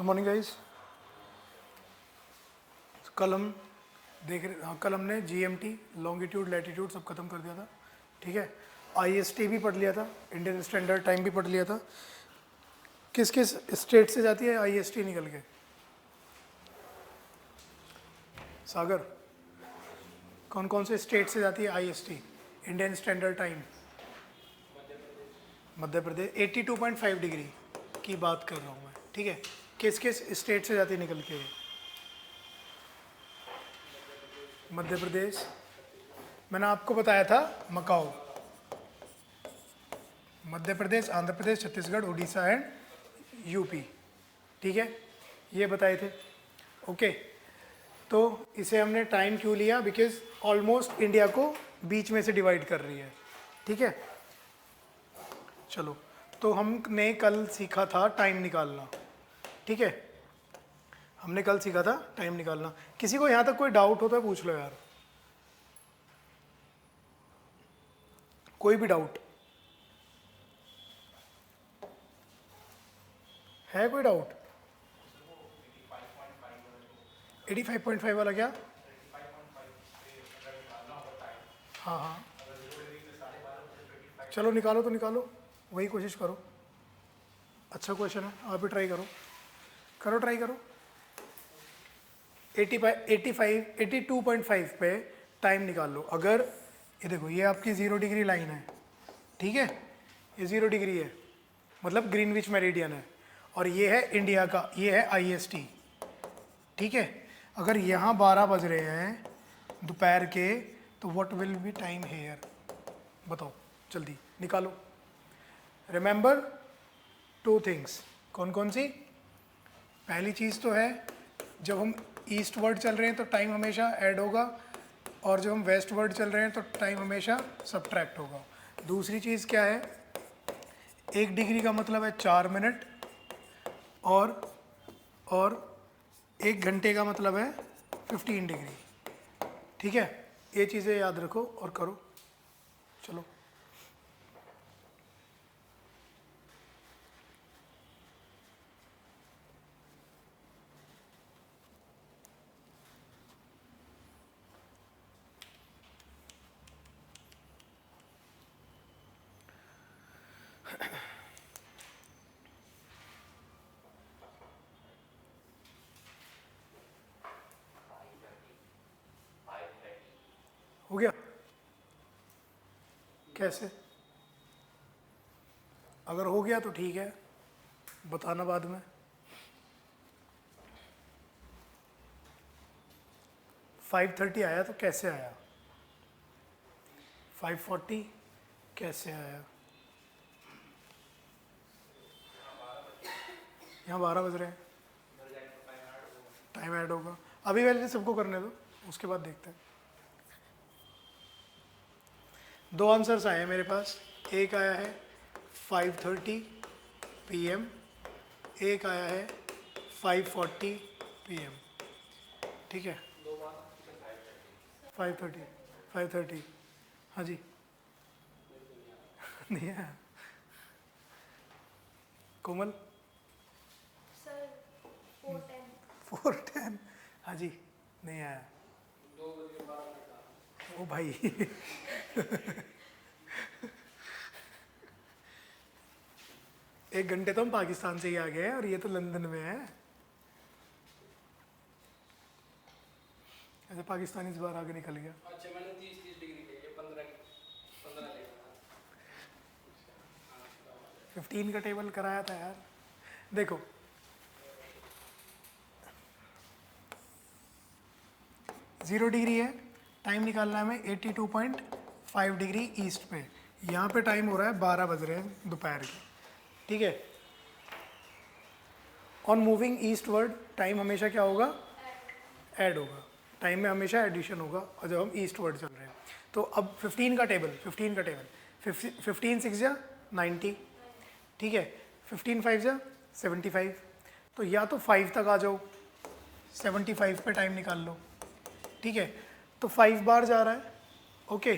Good morning guys. कल हम देख रहे, हाँ कल हमने जीएमटी लॉन्गिट्यूड लैटिट्यूड सब खत्म कर दिया था। ठीक है, आईएसटी भी पढ़ लिया था, इंडियन स्टैंडर्ड टाइम भी पढ़ लिया था। किस किस स्टेट से जाती है आईएसटी निकल के? सागर, कौन कौन से स्टेट से जाती है IST Indian standard time? Madhya Pradesh. 82.5 degree की बात कर रहा हूँ मैं। ठीक है, किस किस स्टेट से जाती है निकल के? मध्य प्रदेश, मैंने आपको बताया था मकाओ। Madhya Pradesh, Andhra Pradesh, Chhattisgarh, Orissa and UP. ठीक है, ये बताए थे। ओके, तो इसे हमने टाइम क्यों लिया? बिकॉज ऑलमोस्ट इंडिया को बीच में से डिवाइड कर रही है। ठीक है, चलो, तो हमने कल सीखा था टाइम निकालना। ठीक है, हमने कल सीखा था टाइम निकालना। किसी को यहाँ तक कोई डाउट हो तो पूछ लो यार, कोई भी डाउट है? कोई डाउट? 85.5 वाला क्या? हाँ हाँ, चलो निकालो तो निकालो, वही कोशिश करो। अच्छा क्वेश्चन है, आप भी ट्राई करो, करो ट्राई करो। 82.5 पे टाइम निकाल लो। अगर ये देखो, ये आपकी 0 डिग्री लाइन है। ठीक है, ये 0 डिग्री है, मतलब ग्रीनविच मेरिडियन है, और ये है इंडिया का, ये है आईएसटी। ठीक है, अगर यहाँ 12 बज रहे हैं दोपहर के, तो what will be time here? बताओ जल्दी निकालो। Remember 2 things. कौन कौन सी? पहली चीज़ तो है, जब हम ईस्ट वर्ड चल रहे हैं तो टाइम हमेशा ऐड होगा, और जब हम वेस्ट वर्ड चल रहे हैं तो टाइम हमेशा सब्ट्रैक्ट होगा। दूसरी चीज़ क्या है? 1 डिग्री का मतलब है 4 मिनट, और 1 घंटे का मतलब है 15 डिग्री। ठीक है, ये चीज़ें याद रखो और करो। चलो, हो गया? कैसे? अगर हो गया तो ठीक है, बताना बाद में। 5:30 आया तो कैसे आया? 5:40 कैसे आया? यहाँ 12 बज रहे हैं, टाइम ऐड होगा। अभी पहले सबको करने दो, उसके बाद देखते हैं। 2 आंसर्स आए हैं मेरे पास। एक आया है 5:30 PM, एक आया है 5:40 PM। ठीक है, 5:30, 5:30, हाँ जी। नहीं है कोमल? सर 4:10। 4:10, हाँ जी, नहीं आया। ओ भाई एक घंटे तो हम पाकिस्तान से ही आ गए हैं, और ये तो लंदन में है। ऐसे पाकिस्तानी इस बार आगे निकल गया। अच्छा, मैंने 30 डिग्री ले 15 लेगा। 15 का टेबल कराया था यार। देखो, जीरो डिग्री है, टाइम निकालना है हमें 82.5 डिग्री ईस्ट पे। यहाँ पे टाइम हो रहा है 12 बज रहे हैं दोपहर के। ठीक है, ऑन मूविंग ईस्टवर्ड टाइम हमेशा क्या होगा? ऐड होगा। टाइम में हमेशा एडिशन होगा, और जब हम ईस्टवर्ड चल रहे हैं तो अब 15 का टेबल, 15 6 जा 90। ठीक है, 15 5 जा 75। तो या तो 5 तक आ जाओ, 75 पे टाइम निकाल लो। ठीक है, तो 5 बार जा रहा है। ओके,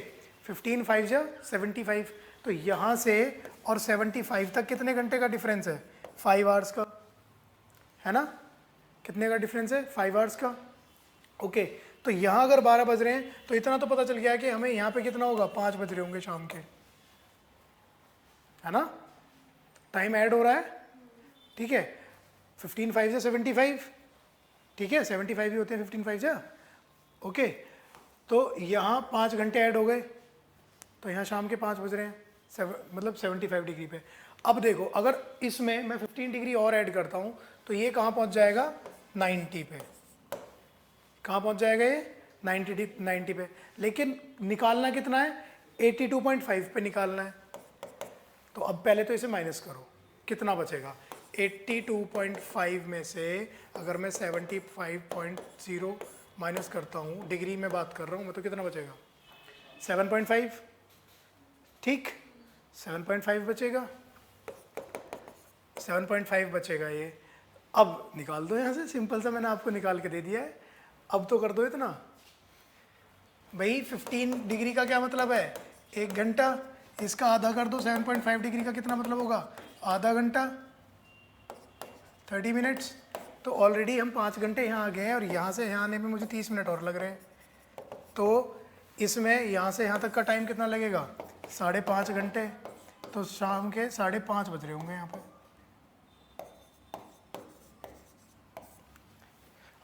15 5 जा 75। तो यहाँ से और 75 तक कितने घंटे का डिफरेंस है? 5 आवर्स का है ना, कितने का डिफरेंस है, 5 आवर्स का। ओके, तो यहाँ अगर 12 बज रहे हैं तो इतना तो पता चल गया कि हमें यहाँ पे कितना होगा, 5 बज रहे होंगे शाम के, है ना, टाइम ऐड हो रहा है, ठीक है। 15 5 से 75, ठीक है, 75 ही होते हैं 15 5 से। ओके, तो यहाँ 5 घंटे ऐड हो गए, तो यहाँ शाम के 5 बज रहे हैं, मतलब 75 डिग्री पे। अब देखो, अगर इसमें मैं 15 डिग्री और ऐड करता हूँ तो ये कहाँ पहुँच जाएगा, 90 पे। कहाँ पहुँच जाएगा ये, 90 पे। लेकिन निकालना कितना है, 82.5 पे निकालना है। तो अब पहले तो इसे माइनस करो, कितना बचेगा, 82.5 में से अगर मैं 75.0 माइनस करता हूँ, डिग्री में बात कर रहा हूँ मैं, तो कितना बचेगा, 7.5, ठीक, 7.5 बचेगा, 7.5 बचेगा ये। अब निकाल दो यहाँ से, सिंपल सा मैंने आपको निकाल के दे दिया है। अब तो कर दो इतना भाई, 15 डिग्री का क्या मतलब है, 1 घंटा, इसका आधा कर दो, 7.5 डिग्री का कितना मतलब होगा, आधा घंटा, 30 मिनट्स। तो ऑलरेडी हम 5 घंटे यहाँ आ गए हैं और यहाँ से यहाँ आने में मुझे 30 मिनट और लग रहे हैं। तो इसमें यहाँ से यहाँ तक का टाइम कितना लगेगा, 5.5 घंटे। तो शाम के 5:30 बज रहे होंगे यहाँ पे।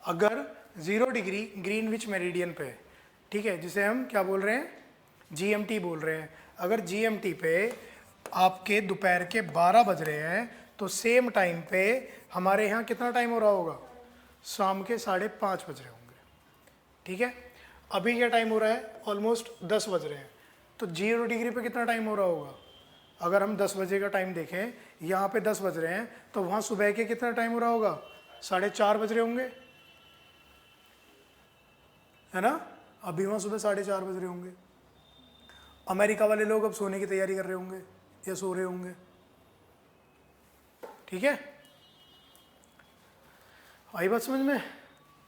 अगर 0 डिग्री ग्रीनविच मेरिडियन पे, ठीक है, जिसे हम क्या बोल रहे हैं, जीएमटी बोल रहे हैं, अगर जीएमटी पे आपके दोपहर के 12 बज रहे हैं तो सेम टाइम पे हमारे यहाँ कितना टाइम हो रहा होगा, शाम के 5:30 बज रहे होंगे, ठीक है। अभी क्या टाइम हो रहा है, ऑलमोस्ट 10 बज रहे हैं, तो 0 डिग्री पे कितना टाइम हो रहा होगा। अगर हम 10 बजे का टाइम देखें, यहाँ पे 10 बज रहे हैं, तो वहाँ सुबह के कितना टाइम हो रहा होगा, 4:30 बज रहे होंगे, है ना। अभी वहाँ सुबह 4:30 बज रहे होंगे। अमेरिका वाले लोग अब सोने की तैयारी कर रहे होंगे या सो रहे होंगे, ठीक है, आई बात समझ में।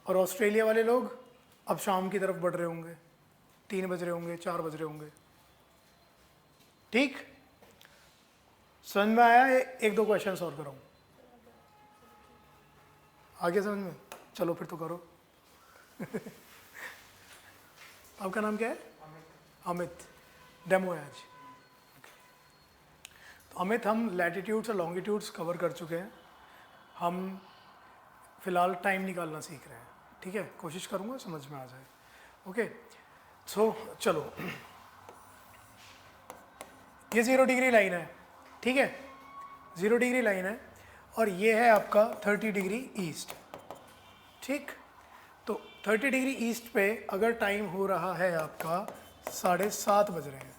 और ऑस्ट्रेलिया वाले लोग अब शाम की तरफ बढ़ रहे होंगे, 3 बज रहे होंगे, 4 बज रहे होंगे, ठीक। समझ में आया, 1-2 क्वेश्चन और कराऊँ, आगे समझ में, चलो फिर तो करो। आपका नाम क्या है, अमित, डेमो है आज। तो अमित, हम लैटिट्यूड्स और लॉन्गिट्यूड्स कवर कर चुके हैं, हम फिलहाल टाइम निकालना सीख रहे हैं, ठीक है। कोशिश करूँगा समझ में आ जाए, ओके। सो चलो, ये 0 डिग्री लाइन है, ठीक है, 0 डिग्री लाइन है, और ये है आपका 30 डिग्री ईस्ट, ठीक। तो 30 डिग्री ईस्ट पे अगर टाइम हो रहा है आपका 7:30 बज रहे हैं,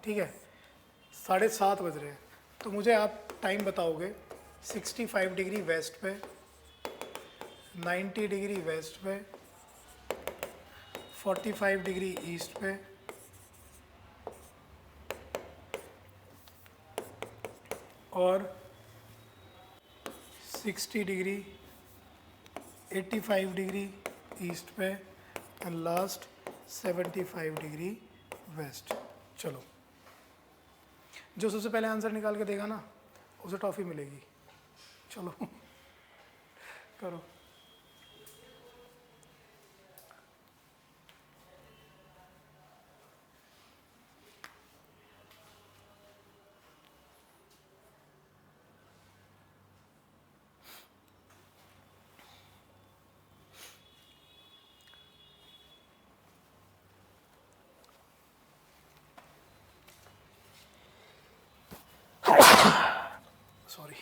ठीक है, 7:30 बज रहे हैं, तो मुझे आप टाइम बताओगे 65 डिग्री वेस्ट पे, 90 डिग्री वेस्ट पे, 45 डिग्री ईस्ट पे, और 60 डिग्री, 85 डिग्री ईस्ट पे, एंड लास्ट 75 डिग्री वेस्ट। चलो, जो सबसे पहले आंसर निकाल के देगा ना, उसे टॉफ़ी मिलेगी। चलो करो। सॉरी।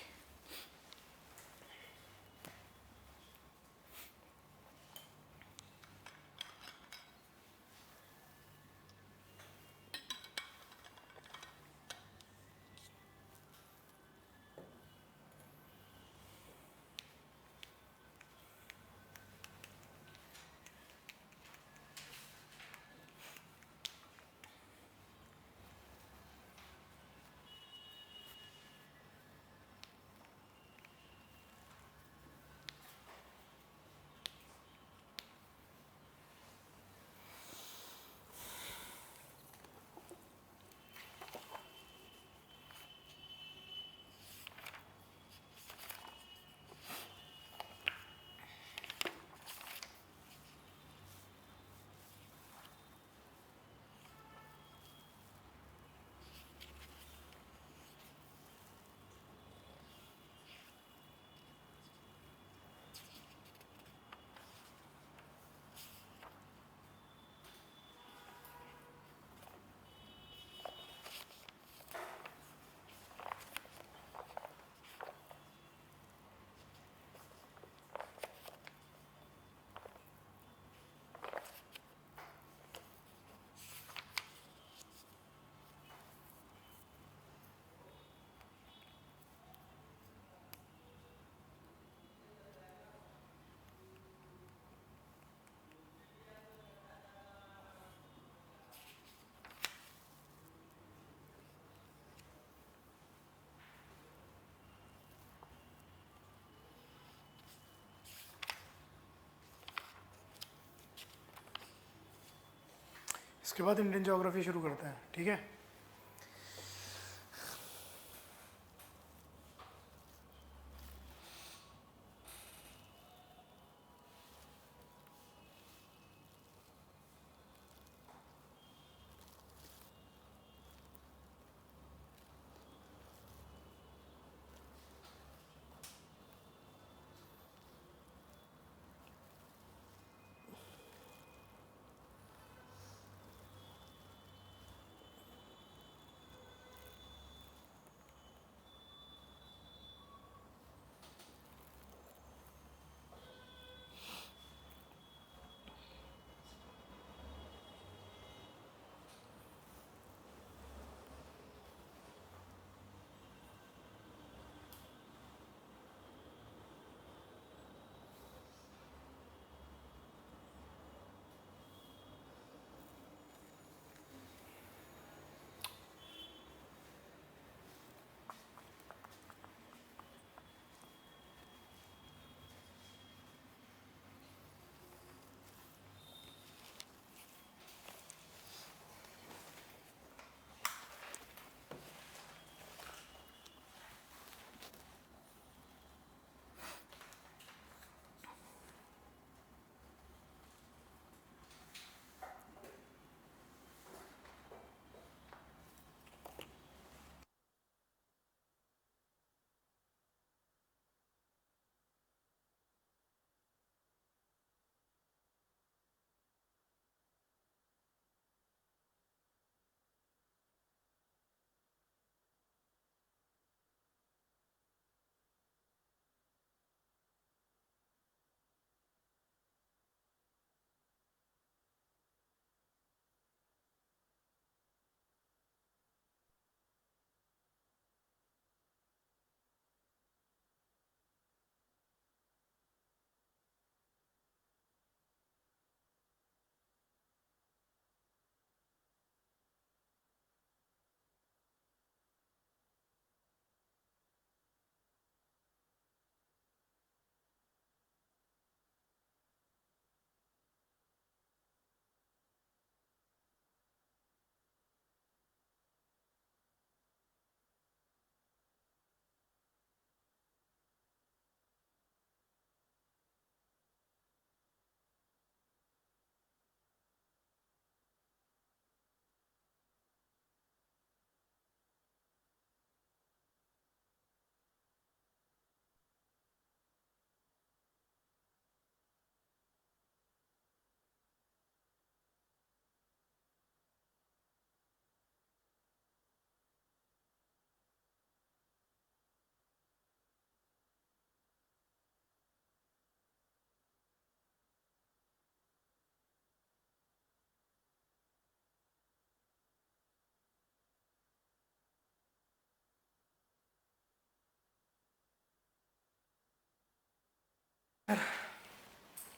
उसके बाद इंडियन ज्योग्राफी शुरू करते हैं, ठीक है।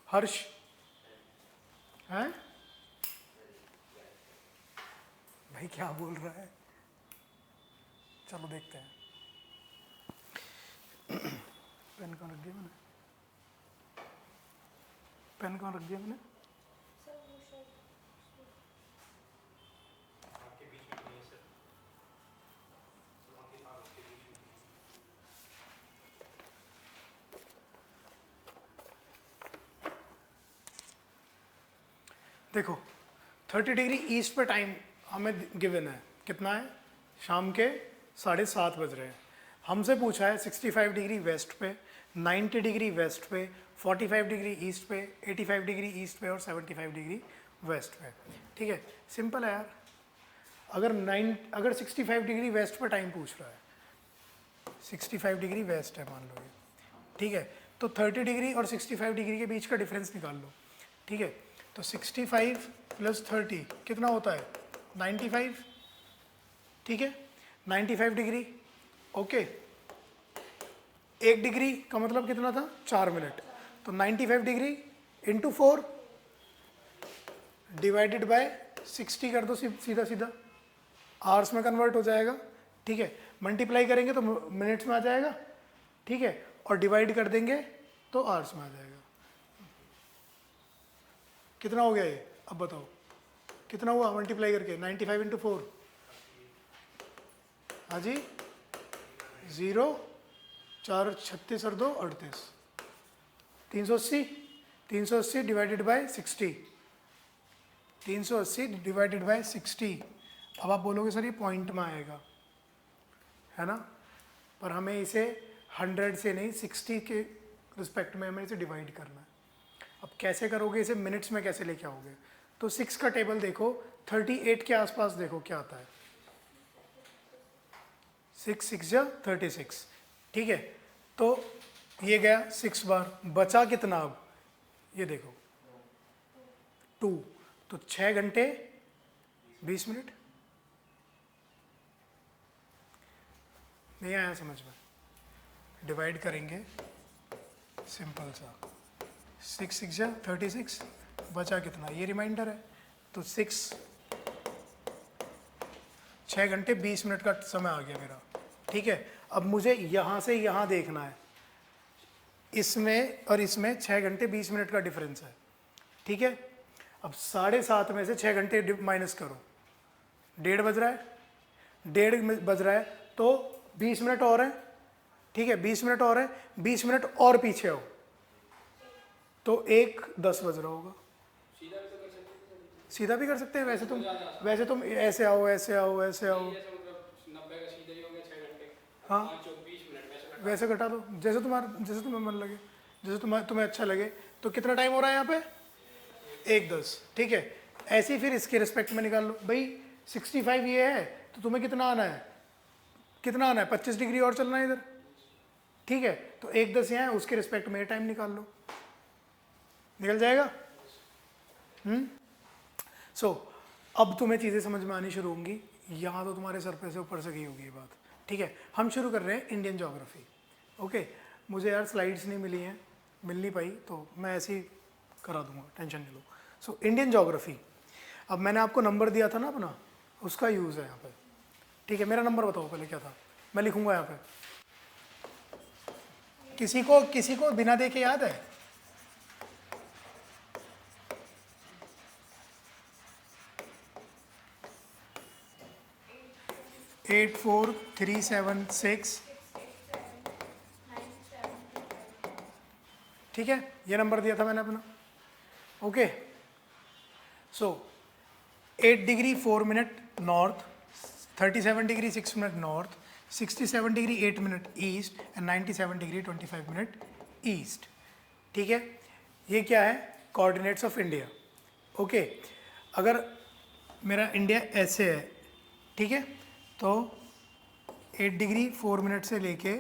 हर्ष हैं भाई, क्या बोल रहा है? चलो देखते हैं। पेन कहाँ रख दिया मैंने? पेन कहाँ रख दिया मैंने? सर वो शायद आपके बीच में नहीं है सर, आपके बीच में। देखो 30 डिग्री ईस्ट पे टाइम हमें गिवन है, कितना है? शाम के 7:30 बज रहे हैं। हमसे पूछा है 65 डिग्री वेस्ट पे, 90 डिग्री वेस्ट पे, 45 डिग्री ईस्ट पे, 85 डिग्री ईस्ट पे और 75 डिग्री वेस्ट पे। ठीक है, सिंपल है यार। अगर 65 डिग्री वेस्ट पे टाइम पूछ रहा है, 65 डिग्री वेस्ट है मान लो ये, ठीक है, तो 30 डिग्री और 65 डिग्री के बीच का डिफरेंस निकाल लो। ठीक है, तो 65 प्लस 30 कितना होता है? 95। ठीक है, 95 डिग्री। ओके, 1 डिग्री का मतलब कितना था? 4 मिनट। तो 95 डिग्री इंटू 4 डिवाइडेड बाय 60 कर दो, सीधा सीधा आवर्स में कन्वर्ट हो जाएगा। ठीक है, मल्टीप्लाई करेंगे तो मिनट्स में आ जाएगा। ठीक है, और डिवाइड कर देंगे तो आवर्स में आ जाएगा। कितना हो गया ये? अब बताओ। कितना हुआ मल्टीप्लाई करके 95 इंटू 4, हाँ जी 0, 4 36 और 2 38, 380, 380 डिवाइडेड बाय 60, 380 डिवाइडेड बाय 60। अब आप बोलोगे सर ये पॉइंट में आएगा, है ना, पर हमें इसे 100 से नहीं 60 के रिस्पेक्ट में हमें इसे डिवाइड करना है। अब कैसे करोगे इसे, मिनट्स में कैसे लेके आओगे, तो 6 का टेबल देखो, 38 के आसपास देखो क्या आता है, 6 6 या 36, ठीक है। तो ये गया 6 बार, बचा कितना अब ये देखो 2, तो 6 घंटे 20 मिनट। नहीं आया समझ में, डिवाइड करेंगे सिंपल सा, 6 6 या 36, बचा कितना, ये रिमाइंडर है, तो 6 घंटे 20 मिनट का समय आ गया मेरा, ठीक है। अब मुझे यहाँ से यहाँ देखना है, इसमें और इसमें 6 घंटे 20 मिनट का डिफरेंस है, ठीक है। अब 7:30 में से 6 घंटे माइनस करो, 1:30 बज रहा है, 1:30 बज रहा है तो 20 मिनट और है, ठीक है, 20 मिनट और है, 20 मिनट और पीछे आओ तो 1:10 बज रहा होगा। सीधा भी कर सकते हैं, वैसे तुम ऐसे आओ ऐसे आओ ऐसे आओ, हाँ वैसे घटा दो, जैसे तुम्हें मन लगे, जैसे तुम्हें अच्छा लगे। तो कितना टाइम हो रहा है यहाँ पे, 1:10, ठीक है। ऐसे ही फिर इसके रिस्पेक्ट में निकाल लो भाई, 65 ये है तो तुम्हें कितना आना है, 25 डिग्री और चलना है इधर, ठीक है। तो 1:10 यहाँ है, उसके रिस्पेक्ट में टाइम निकाल लो, निकल जाएगा। सो अब तुम्हें चीज़ें समझ में आनी शुरू होंगी, यहाँ तो तुम्हारे सर पे से ऊपर से गई होगी ये बात, ठीक है। हम शुरू कर रहे हैं इंडियन ज्योग्राफी, ओके। मुझे यार स्लाइड्स नहीं मिली हैं, मिल नहीं पाई, तो मैं ऐसे ही करा दूंगा, टेंशन नहीं लो। सो इंडियन ज्योग्राफी, अब मैंने आपको नंबर दिया था ना अपना, उसका यूज़ है यहाँ पे, ठीक है। मेरा नंबर बताओ पहले क्या था, मैं लिखूंगा यहाँ पे, किसी को बिना देखे याद है, 84376, ठीक है, ये नंबर दिया था मैंने अपना, okay. So 8 degree 4 minute north, 37 degree 6 minute north, 67 degree 8 minute east and 97 degree 25 minute east, ठीक है। ये क्या है, कोऑर्डिनेट्स ऑफ इंडिया, ओके। अगर मेरा इंडिया ऐसे है, ठीक है, तो 8 डिग्री 4 मिनट से लेके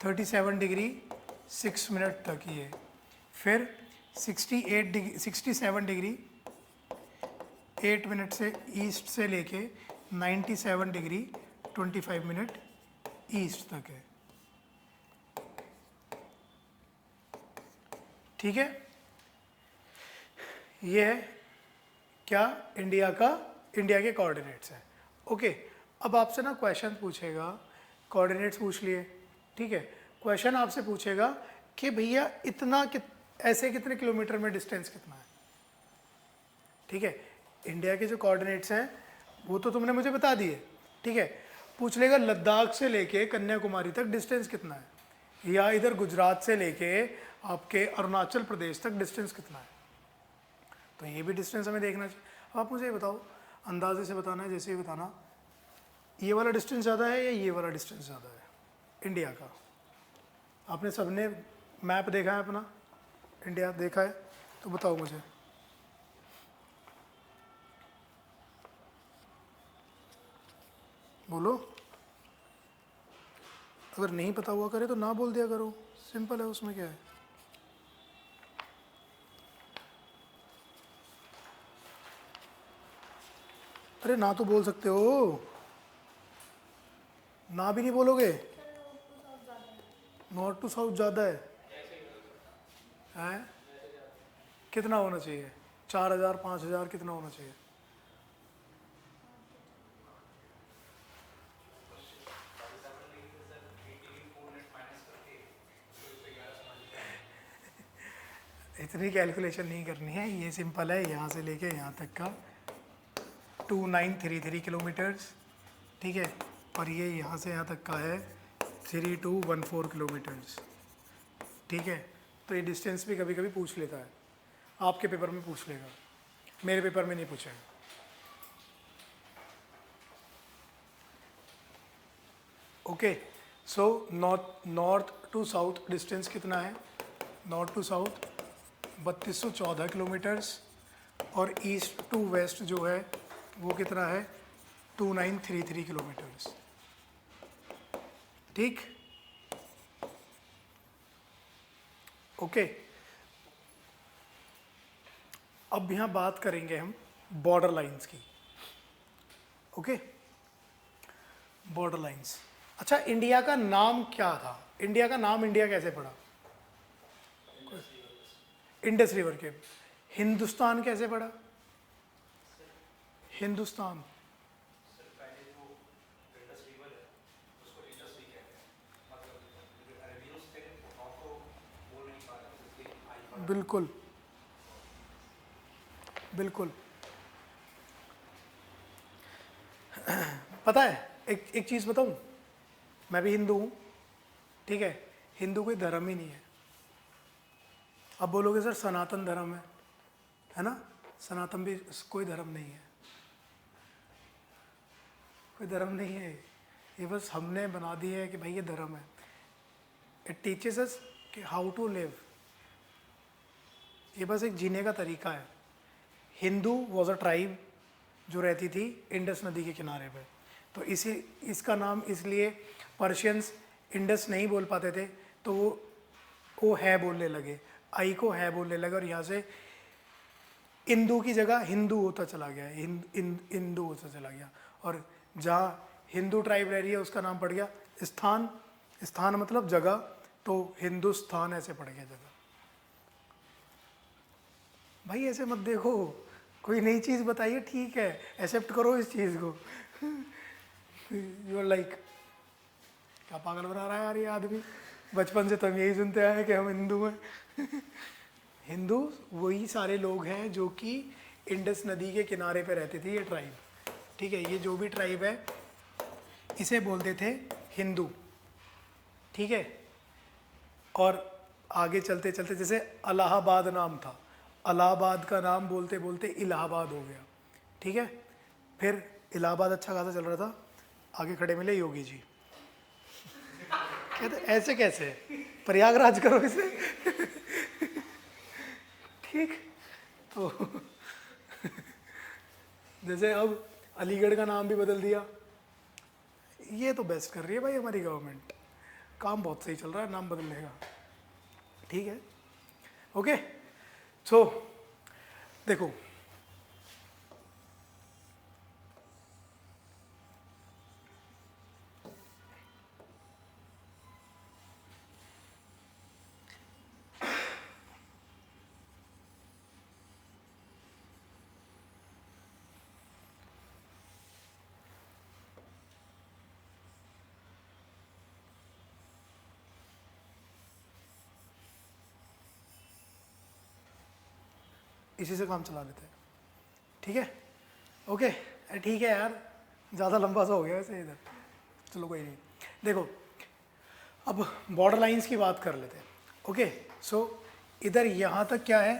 37 डिग्री 6 मिनट तक ये, फिर 67 डिग्री 8 मिनट से ईस्ट से लेके 97 डिग्री 25 मिनट ईस्ट तक है, ठीक है। ये है क्या, इंडिया के कोऑर्डिनेट्स है, ओके। अब आपसे ना क्वेश्चन पूछेगा, कोऑर्डिनेट्स पूछ लिए, ठीक है, क्वेश्चन आपसे पूछेगा कि भैया ऐसे कितने किलोमीटर में डिस्टेंस कितना है, ठीक है। इंडिया के जो कोऑर्डिनेट्स हैं वो तो तुमने मुझे बता दिए, ठीक है। पूछ लेगा लद्दाख से लेके कन्याकुमारी तक डिस्टेंस कितना है, या इधर गुजरात से लेके आपके अरुणाचल प्रदेश तक डिस्टेंस कितना है, तो ये भी डिस्टेंस हमें देखना चाहिए। अब आप मुझे ये बताओ, अंदाजे से बताना है, जैसे ही बताना, ये वाला डिस्टेंस ज़्यादा है या ये वाला डिस्टेंस ज़्यादा है इंडिया का। आपने सबने मैप देखा है अपना, इंडिया देखा है, तो बताओ मुझे, बोलो। अगर नहीं पता हुआ करे तो ना बोल दिया करो, सिंपल है, उसमें क्या है। अरे ना तो बोल सकते हो, ना भी नहीं बोलोगे, नॉर्थ टू साउथ ज़्यादा है, हैं? कितना होना चाहिए, 4000 5000 कितना होना चाहिए, इतनी कैलकुलेशन नहीं करनी है, ये सिंपल है, यहाँ से लेके यहाँ तक का 2933 किलोमीटर्स, ठीक है, और ये यहाँ से यहाँ तक का है 3214 किलोमीटर्स, ठीक है। तो ये डिस्टेंस भी कभी कभी पूछ लेता है, आपके पेपर में पूछ लेगा, मेरे पेपर में नहीं पूछेगा। Okay, so north to south distance कितना है? नॉर्थ टू साउथ 3214 किलोमीटर्स, और ईस्ट टू वेस्ट जो है वो कितना है? 2933 किलोमीटर्स, ठीक। ओके, अब यहाँ बात करेंगे हम बॉर्डर लाइंस की। Okay, border lines. अच्छा, इंडिया का नाम क्या था? इंडिया का नाम इंडिया कैसे पड़ा? इंडस रिवर के। हिंदुस्तान कैसे पड़ा? हिंदुस्तान। बिल्कुल बिल्कुल। पता है, एक चीज़ बताऊं, मैं भी हिंदू हूँ, ठीक है। हिंदू कोई धर्म ही नहीं है। अब बोलोगे सर सनातन धर्म है ना? सनातन भी कोई धर्म नहीं है, कोई धर्म नहीं है। ये बस हमने बना दिया है कि भाई ये धर्म है। इट टीचेस अस कि हाउ टू लिव। ये बस एक जीने का तरीका है। हिंदू वॉज अ ट्राइब जो रहती थी इंडस नदी के किनारे पे, तो इसका नाम इसलिए पर्शियंस इंडस नहीं बोल पाते थे, तो वो है बोलने लगे, आई को है बोलने लगे, और यहाँ से इंदू की जगह हिंदू होता चला गया, इंदू होता चला गया। और जहाँ हिंदू ट्राइब रह रही है उसका नाम पड़ गया स्थान। स्थान मतलब जगह, तो हिंदुस्तान ऐसे पड़ गया जगह। भाई ऐसे मत देखो, कोई नई चीज़ बताइए, ठीक है, एक्सेप्ट करो इस चीज़ को। यू आर लाइक, क्या पागल बना रहा है यार ये आदमी, बचपन से तो हम यही सुनते आए हैं कि हम हिंदू हैं। हिंदू वही सारे लोग हैं जो कि इंडस नदी के किनारे पे रहते थे, ये ट्राइब, ठीक है। ये जो भी ट्राइब है इसे बोलते थे हिंदू, ठीक है। और आगे चलते चलते, जैसे इलाहाबाद नाम था, इलाहाबाद का नाम बोलते बोलते इलाहाबाद हो गया, ठीक है। फिर इलाहाबाद अच्छा खासा चल रहा था, आगे खड़े मिले योगी जी, कहते ऐसे कैसे, प्रयागराज करो इसे। ठीक, तो जैसे अब अलीगढ़ का नाम भी बदल दिया। ये तो बेस्ट कर रही है भाई हमारी गवर्नमेंट, काम बहुत सही चल रहा है, नाम बदलने का, ठीक है। ओके, सो देखो, इसी से काम चला लेते हैं, ठीक है। ओके, ठीक है यार, ज़्यादा लंबा सा हो गया वैसे इधर, चलो कोई नहीं। देखो, अब बॉर्डर लाइंस की बात कर लेते हैं। ओके, सो इधर यहाँ तक क्या है,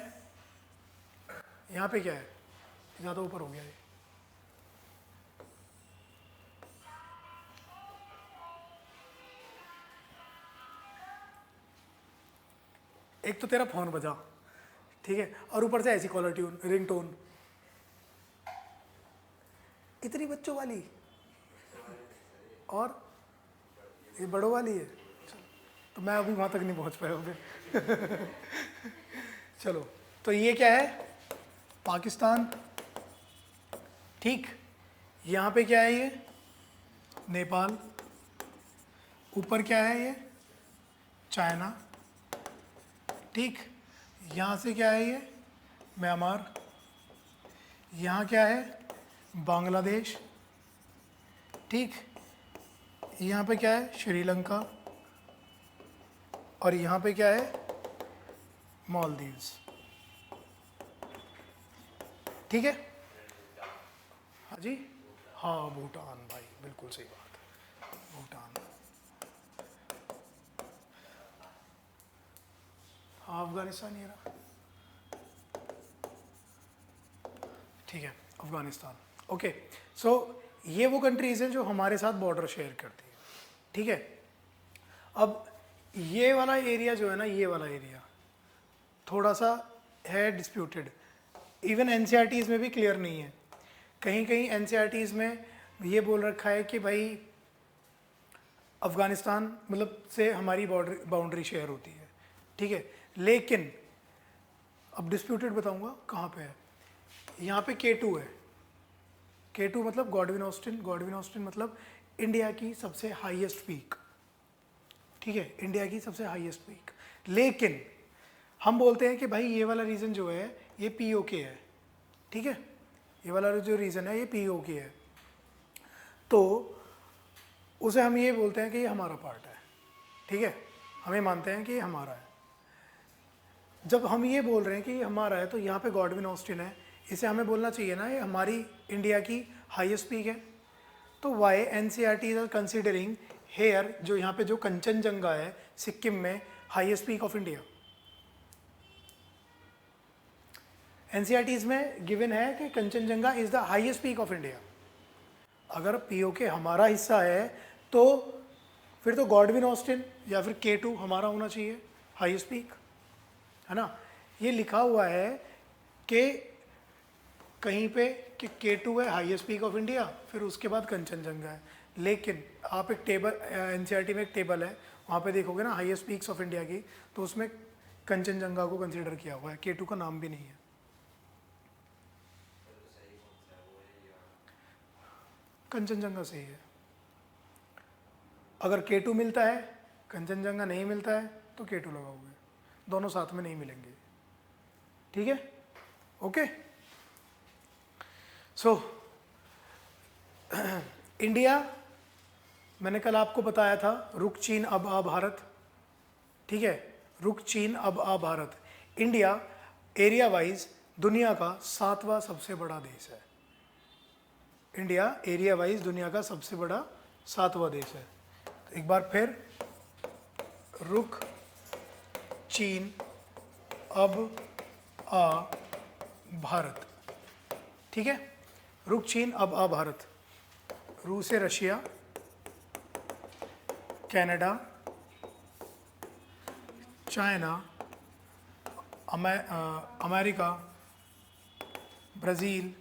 यहाँ पे क्या है, ज़्यादा ऊपर हो गया ये। एक तो तेरा फोन बजा, ठीक है, और ऊपर से ऐसी कॉलर ट्यून, रिंग टोन, इतनी बच्चों वाली, और ये बड़ों वाली है। तो मैं अभी वहाँ तक नहीं पहुँच पाया हूँ। चलो, तो ये क्या है, पाकिस्तान, ठीक। यहाँ पे क्या है ये, नेपाल। ऊपर क्या है ये, चाइना, ठीक। यहाँ से क्या है ये, म्यांमार। यहाँ क्या है, बांग्लादेश, ठीक। यहाँ पे क्या है, श्रीलंका, और यहाँ पे क्या है, मालदीव्स, ठीक है। हाँ जी, हाँ भूटान भाई, बिल्कुल सही बात है, भूटान। हाँ अफगानिस्तान ये रहा, ठीक है अफगानिस्तान। ओके, सो ये वो कंट्रीज़ हैं जो हमारे साथ बॉर्डर शेयर करती है, ठीक है। अब ये वाला एरिया जो है ना, ये वाला एरिया थोड़ा सा है डिस्प्यूटेड, इवन एनसीईआरटीज़ में भी क्लियर नहीं है। कहीं कहीं एनसीईआरटीज़ में ये बोल रखा है कि भाई अफ़गानिस्तान मतलब से हमारी बाउंड्री शेयर होती है, ठीक है। लेकिन अब डिस्प्यूटेड बताऊंगा कहाँ पे है। यहाँ पे K2 है, K2 मतलब गॉडविन ऑस्टिन, गॉडविन ऑस्टिन मतलब इंडिया की सबसे हाईएस्ट पीक, ठीक है, इंडिया की सबसे हाईएस्ट पीक। लेकिन हम बोलते हैं कि भाई ये वाला रीजन जो है ये POK है, ठीक है, ये वाला जो रीजन है ये POK है, तो उसे हम ये बोलते हैं कि ये हमारा पार्ट है, ठीक है, हमें मानते हैं कि ये हमारा है। जब हम ये बोल रहे हैं कि ये हमारा है तो यहाँ पे गॉडविन ऑस्टिन है, इसे हमें बोलना चाहिए ना ये हमारी इंडिया की हाईएस्ट पीक है। तो why NCERT are considering here, जो यहाँ पे जो कंचनजंगा है सिक्किम में, highest peak of India. NCERTs में गिवन है कि Kanchenjunga is the highest peak of India. अगर POK हमारा हिस्सा है तो फिर तो गॉडविन ऑस्टिन या फिर K2 हमारा होना चाहिए हाईएस्ट पीक, है ना। ये लिखा हुआ है कि कहीं पे कि K2 है हाईएस्ट पीक ऑफ इंडिया, फिर उसके बाद कंचनजंगा है। लेकिन आप एक टेबल, एनसीईआरटी में एक टेबल है, वहाँ पे देखोगे ना हाईएस्ट पीक्स ऑफ इंडिया की, तो उसमें कंचनजंगा को कंसिडर किया हुआ है, K2 का नाम भी नहीं है। कंचनजंगा सही है। अगर K2 मिलता है, कंचनजंगा नहीं मिलता है तो K2 लगाओगे, दोनों साथ में नहीं मिलेंगे, ठीक है, ओके। सो इंडिया, मैंने कल आपको बताया था, रुक चीन अब आ भारत, ठीक है, रुक चीन अब आ भारत। इंडिया एरिया वाइज दुनिया का 7वां सबसे बड़ा देश है। इंडिया एरिया वाइज दुनिया का सबसे बड़ा 7वां देश है। तो एक बार फिर, रुक चीन अब आ भारत, ठीक है, रुक चीन अब आ भारत। रूस से Russia, Canada, China, America, Brazil,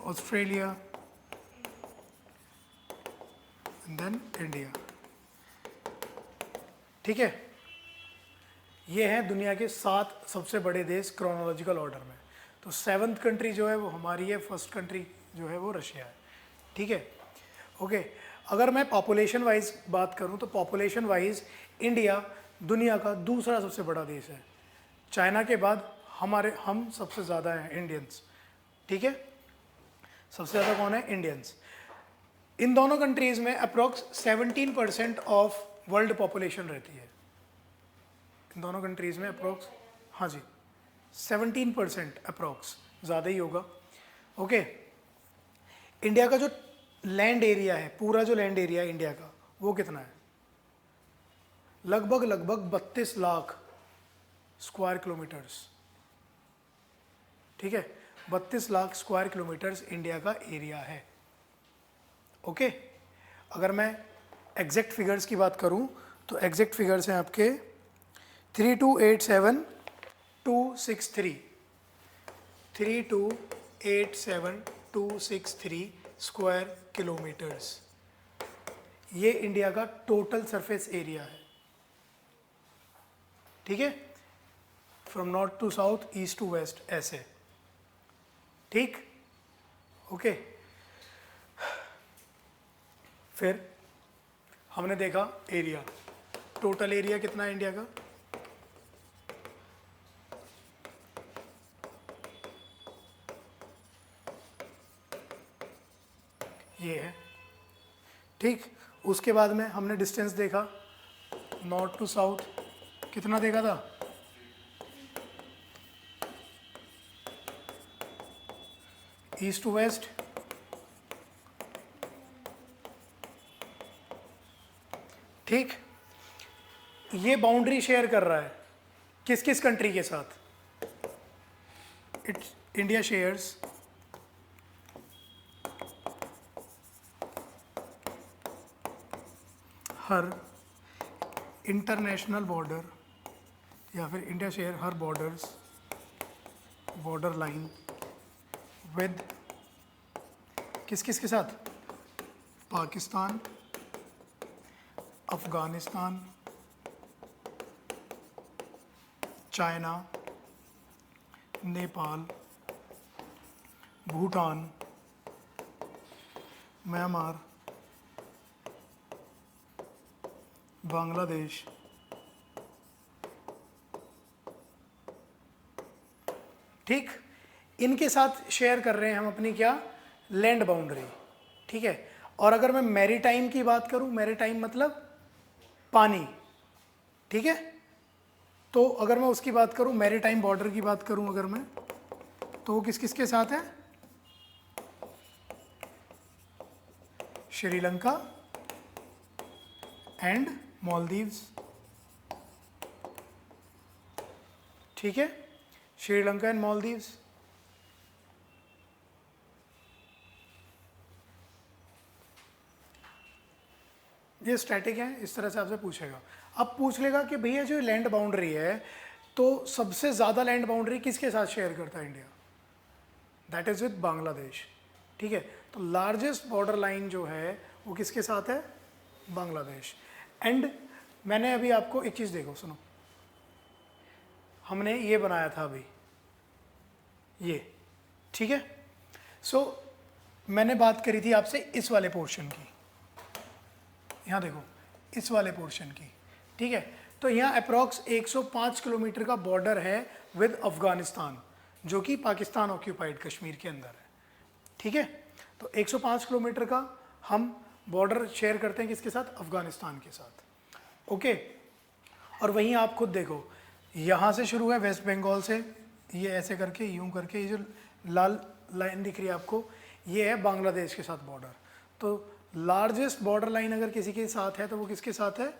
Australia, then India, ठीक है। ये हैं दुनिया के 7 सबसे बड़े देश क्रोनोलॉजिकल ऑर्डर में। तो 7th कंट्री जो है वो हमारी है, फर्स्ट कंट्री जो है वो रशिया है, ठीक है, ओके। अगर मैं पॉपुलेशन वाइज बात करूं तो पॉपुलेशन वाइज इंडिया दुनिया का दूसरा सबसे बड़ा देश है। चाइना के बाद हम सबसे ज़्यादा हैं इंडियंस, ठीक है, सबसे ज़्यादा कौन है, इंडियंस। इन दोनों कंट्रीज़ में अप्रोक्स 17% ऑफ वर्ल्ड पॉपुलेशन रहती है। इन दोनों कंट्रीज़ में अप्रोक्स, हाँ जी, 17% अप्रोक्स, ज़्यादा ही होगा, ओके। इंडिया का जो लैंड एरिया है, पूरा जो लैंड एरिया है इंडिया का, वो कितना है, लगभग 32 लाख स्क्वायर किलोमीटर्स, ठीक है, 32 लाख स्क्वायर किलोमीटर्स इंडिया का एरिया है, ओके। अगर मैं एग्जैक्ट फिगर्स की बात करूं तो एग्जैक्ट फिगर्स हैं आपके 3287263, 3287263 स्क्वायर किलोमीटर्स, ये इंडिया का टोटल सरफेस एरिया है, ठीक है, from north to south, east to west, ऐसे, ठीक, ओके। फिर हमने देखा एरिया, टोटल एरिया कितना है इंडिया का, ये है, ठीक। उसके बाद में हमने डिस्टेंस देखा, नॉर्थ टू साउथ कितना देखा था, ईस्ट टू वेस्ट, ठीक। ये बाउंड्री शेयर कर रहा है किस किस कंट्री के साथ? It's India shares her international border, या फिर India share her border line with किस किस के साथ? पाकिस्तान, अफगानिस्तान, चाइना, नेपाल, भूटान, म्यांमार, बांग्लादेश, ठीक। इनके साथ शेयर कर रहे हैं हम अपनी क्या? लैंड बाउंड्री, ठीक है। और अगर मैं मैरीटाइम की बात करूं, मैरीटाइम मतलब पानी, ठीक है। तो अगर मैं उसकी बात करूं, मैरीटाइम बॉर्डर की बात करूं अगर मैं, तो वो किस किस के साथ है? श्रीलंका एंड मालदीव्स, ठीक है। श्रीलंका एंड मालदीव्स। ये स्टैटिक है, इस तरह से आपसे पूछेगा। अब पूछ लेगा कि भैया जो लैंड बाउंड्री है, तो सबसे ज़्यादा लैंड बाउंड्री किसके साथ शेयर करता है India? That is with Bangladesh, ठीक है। तो लार्जेस्ट बॉर्डर लाइन जो है वो किसके साथ है? बांग्लादेश। एंड मैंने अभी आपको एक चीज़ देखो, सुनो, हमने ये बनाया था अभी ये, ठीक है। सो मैंने बात करी थी आपसे इस वाले पोर्शन की, यहाँ देखो इस वाले पोर्शन की, ठीक है। तो यहाँ अप्रॉक्स 105 किलोमीटर का बॉर्डर है विद अफगानिस्तान, जो कि पाकिस्तान ऑक्यूपाइड कश्मीर के अंदर है, ठीक है। तो 105 किलोमीटर का हम बॉर्डर शेयर करते हैं किसके साथ? अफगानिस्तान के साथ, ओके। और वहीं आप खुद देखो, यहाँ से शुरू है वेस्ट बंगाल से, ये ऐसे करके यूं करके, ये जो लाल लाइन दिख रही है आपको, ये है बांग्लादेश के साथ बॉर्डर। तो लार्जेस्ट बॉर्डर लाइन अगर किसी के साथ है तो वो किसके साथ है?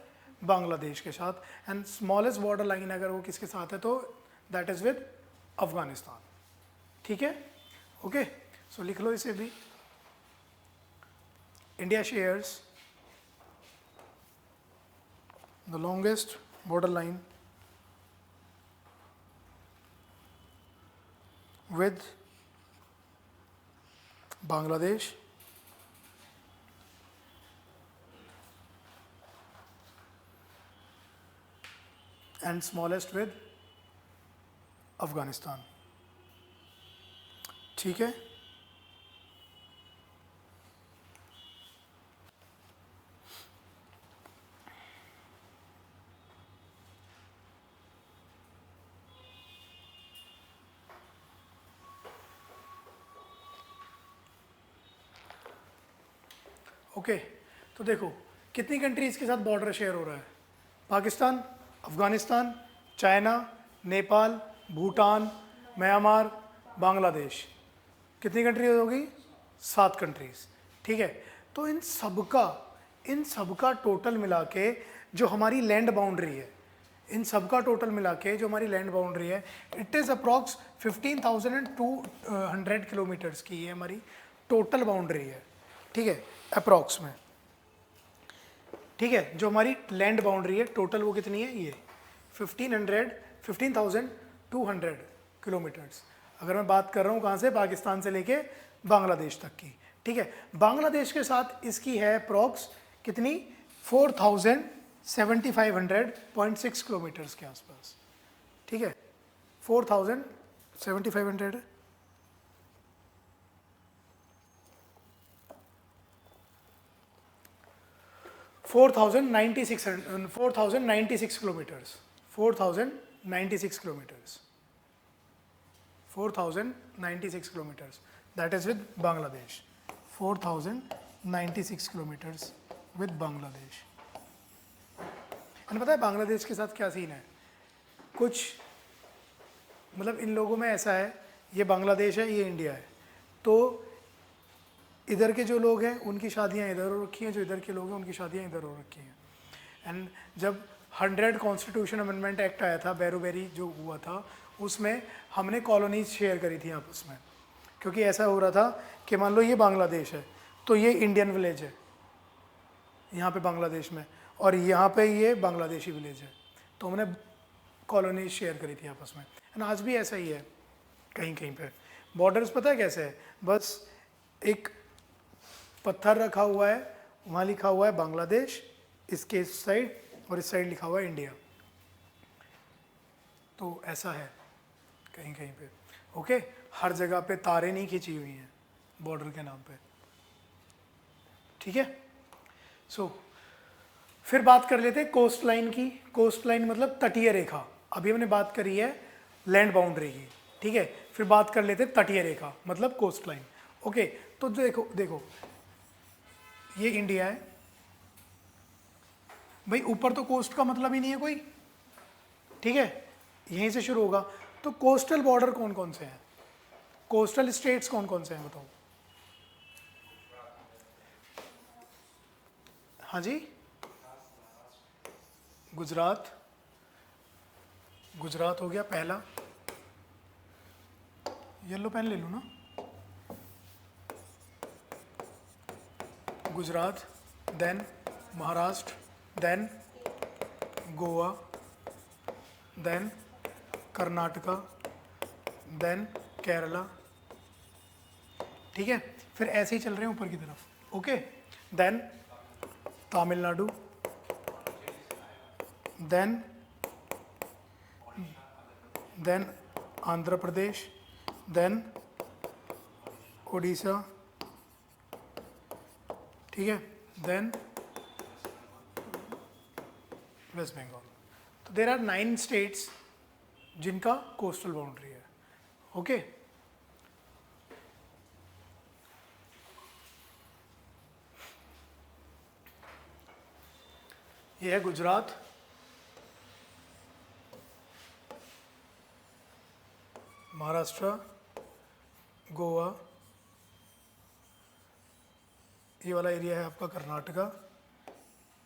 बांग्लादेश के साथ। एंड स्मॉलेस्ट बॉर्डर लाइन अगर वो किसके साथ है तो दैट इज़ विद अफगानिस्तान, ठीक है, ओके। सो लिख लो इसे भी, India shares the longest border line with Bangladesh and smallest with Afghanistan, ठीक है। ओके, तो देखो कितनी कंट्रीज़ के साथ बॉर्डर शेयर हो रहा है? Pakistan, Afghanistan, China, Nepal, Bhutan, Myanmar, Bangladesh. कितनी कंट्रीज होगी? 7 कंट्रीज़, ठीक है। तो इन सबका टोटल मिला के जो हमारी लैंड बाउंड्री है, इन सबका टोटल मिला के जो हमारी लैंड बाउंड्री है, इट इज़ अप्रॉक्स 15,200 किलोमीटर्स की ये हमारी टोटल बाउंड्री है, ठीक है, अप्रॉक्स में, ठीक है। जो हमारी लैंड बाउंड्री है टोटल वो कितनी है? ये 15,200 किलोमीटर्स। अगर मैं बात कर रहा हूँ कहाँ से? पाकिस्तान से लेके बांग्लादेश तक की, ठीक है। बांग्लादेश के साथ इसकी है अप्रॉक्स कितनी? 4,7500.6 किलोमीटर्स के आसपास, ठीक है। 4,7500 4,096 kilometres, 4,096 kilometres, 4,096 kilometres, that is with Bangladesh. 4,096 kilometres with Bangladesh. पता है बांग्लादेश के साथ क्या सीन है? कुछ मतलब इन लोगों में ऐसा है, ये बांग्लादेश है, ये इंडिया है, तो इधर के जो लोग हैं उनकी शादियां इधर हो रखी हैं, जो इधर के लोग हैं उनकी शादियां इधर हो रखी हैं। एंड जब 100 कॉन्स्टिट्यूशन अमेंडमेंट एक्ट आया था, बैरोबेरी जो हुआ था, उसमें हमने कॉलोनीज शेयर करी थी आपस में, क्योंकि ऐसा हो रहा था कि मान लो ये बांग्लादेश है तो ये इंडियन विलेज है यहाँ पे बांग्लादेश में, और यहाँ पे ये बांग्लादेशी विलेज है, तो हमने कॉलोनीज शेयर करी थी आपस में। एंड आज भी ऐसा ही है कहीं कहीं पे। बॉर्डर्स पता है कैसे है, बस एक पत्थर रखा हुआ है, वहाँ लिखा हुआ है बांग्लादेश, इसके इस साइड, और इस साइड लिखा हुआ है इंडिया। तो ऐसा है कहीं कहीं पे। ओके, हर जगह पे तारे नहीं खींची हुई हैं बॉर्डर के नाम पे। ठीक है, सो फिर बात कर लेते हैं कोस्ट लाइन की। कोस्ट लाइन मतलब तटीय रेखा। अभी हमने बात करी है लैंड बाउंड्री की, ठीक है, फिर बात कर लेते हैं तटीय रेखा मतलब कोस्ट लाइन। ओके, तो देखो देखो ये इंडिया है भाई, ऊपर तो कोस्ट का मतलब ही नहीं है कोई, ठीक है, यहीं से शुरू होगा। तो कोस्टल बॉर्डर कौन कौन से हैं, कोस्टल स्टेट्स कौन कौन से हैं बताओ। हाँ जी, गुजरात, गुजरात हो गया पहला। येलो पेन ले लूँ ना। Gujarat, then Maharashtra, then Goa, then Karnataka, then Kerala. ठीक है, फिर ऐसे ही चल रहे हैं ऊपर की तरफ। Okay, then Tamil Nadu, then then Andhra Pradesh, then Orissa, ठीक है, देन वेस्ट बंगाल। तो देर आर 9 स्टेट्स जिनका कोस्टल बाउंड्री है। ओके, ये है गुजरात, महाराष्ट्र, गोवा, ये वाला एरिया है आपका कर्नाटका,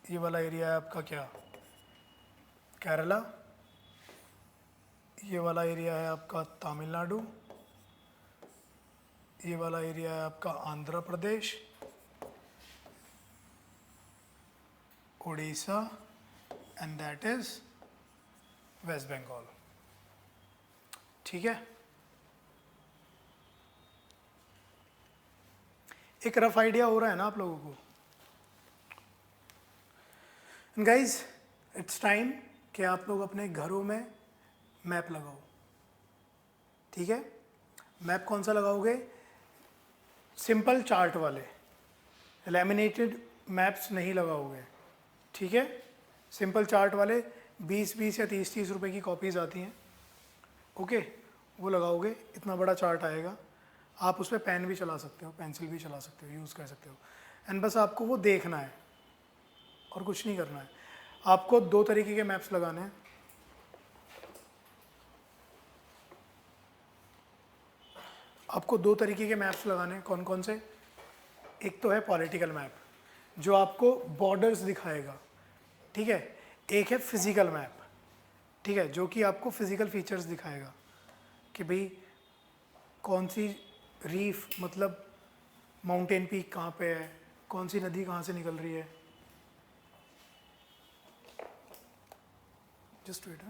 ये वाला एरिया है आपका क्या केरला, ये वाला एरिया है आपका तमिलनाडु, ये वाला एरिया है आपका Andhra Pradesh, Orissa, and that is West Bengal. ठीक है, एक रफ आइडिया हो रहा है ना आप लोगों को। गाइज, इट्स टाइम कि आप लोग अपने घरों में मैप लगाओ। ठीक है, मैप कौन सा लगाओगे, सिंपल चार्ट वाले, लैमिनेटेड मैप्स नहीं लगाओगे। ठीक है, सिंपल चार्ट वाले 20-20 या 30-30 रुपए की कॉपीज़ आती हैं। ओके, वो लगाओगे, इतना बड़ा चार्ट आएगा, आप उस पर पेन भी चला सकते हो, पेंसिल भी चला सकते हो, यूज़ कर सकते हो। एंड बस आपको वो देखना है और कुछ नहीं करना है। आपको 2 तरीके के मैप्स लगाने हैं। आपको 2 तरीके के मैप्स लगाने हैं। कौन कौन से, एक तो है पॉलिटिकल मैप जो आपको बॉर्डर्स दिखाएगा, ठीक है, एक है फिजिकल मैप, ठीक है, जो कि आपको फिजिकल फीचर्स दिखाएगा कि भाई कौन सी रीफ मतलब माउंटेन पीक कहाँ पे है, कौन सी नदी कहाँ से निकल रही है। Just wait.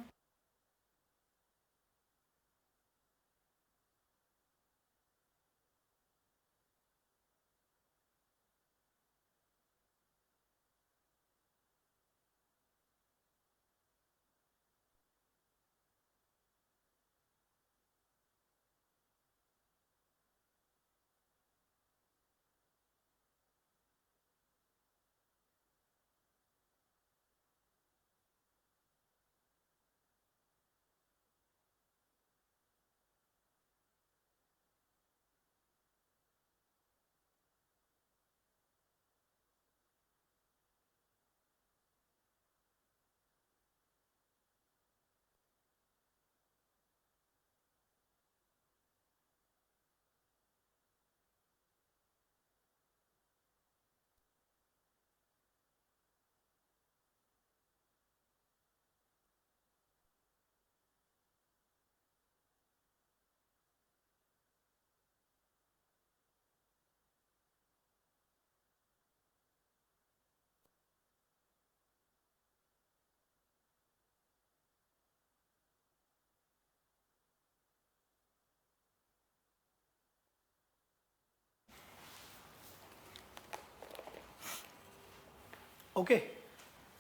ओके,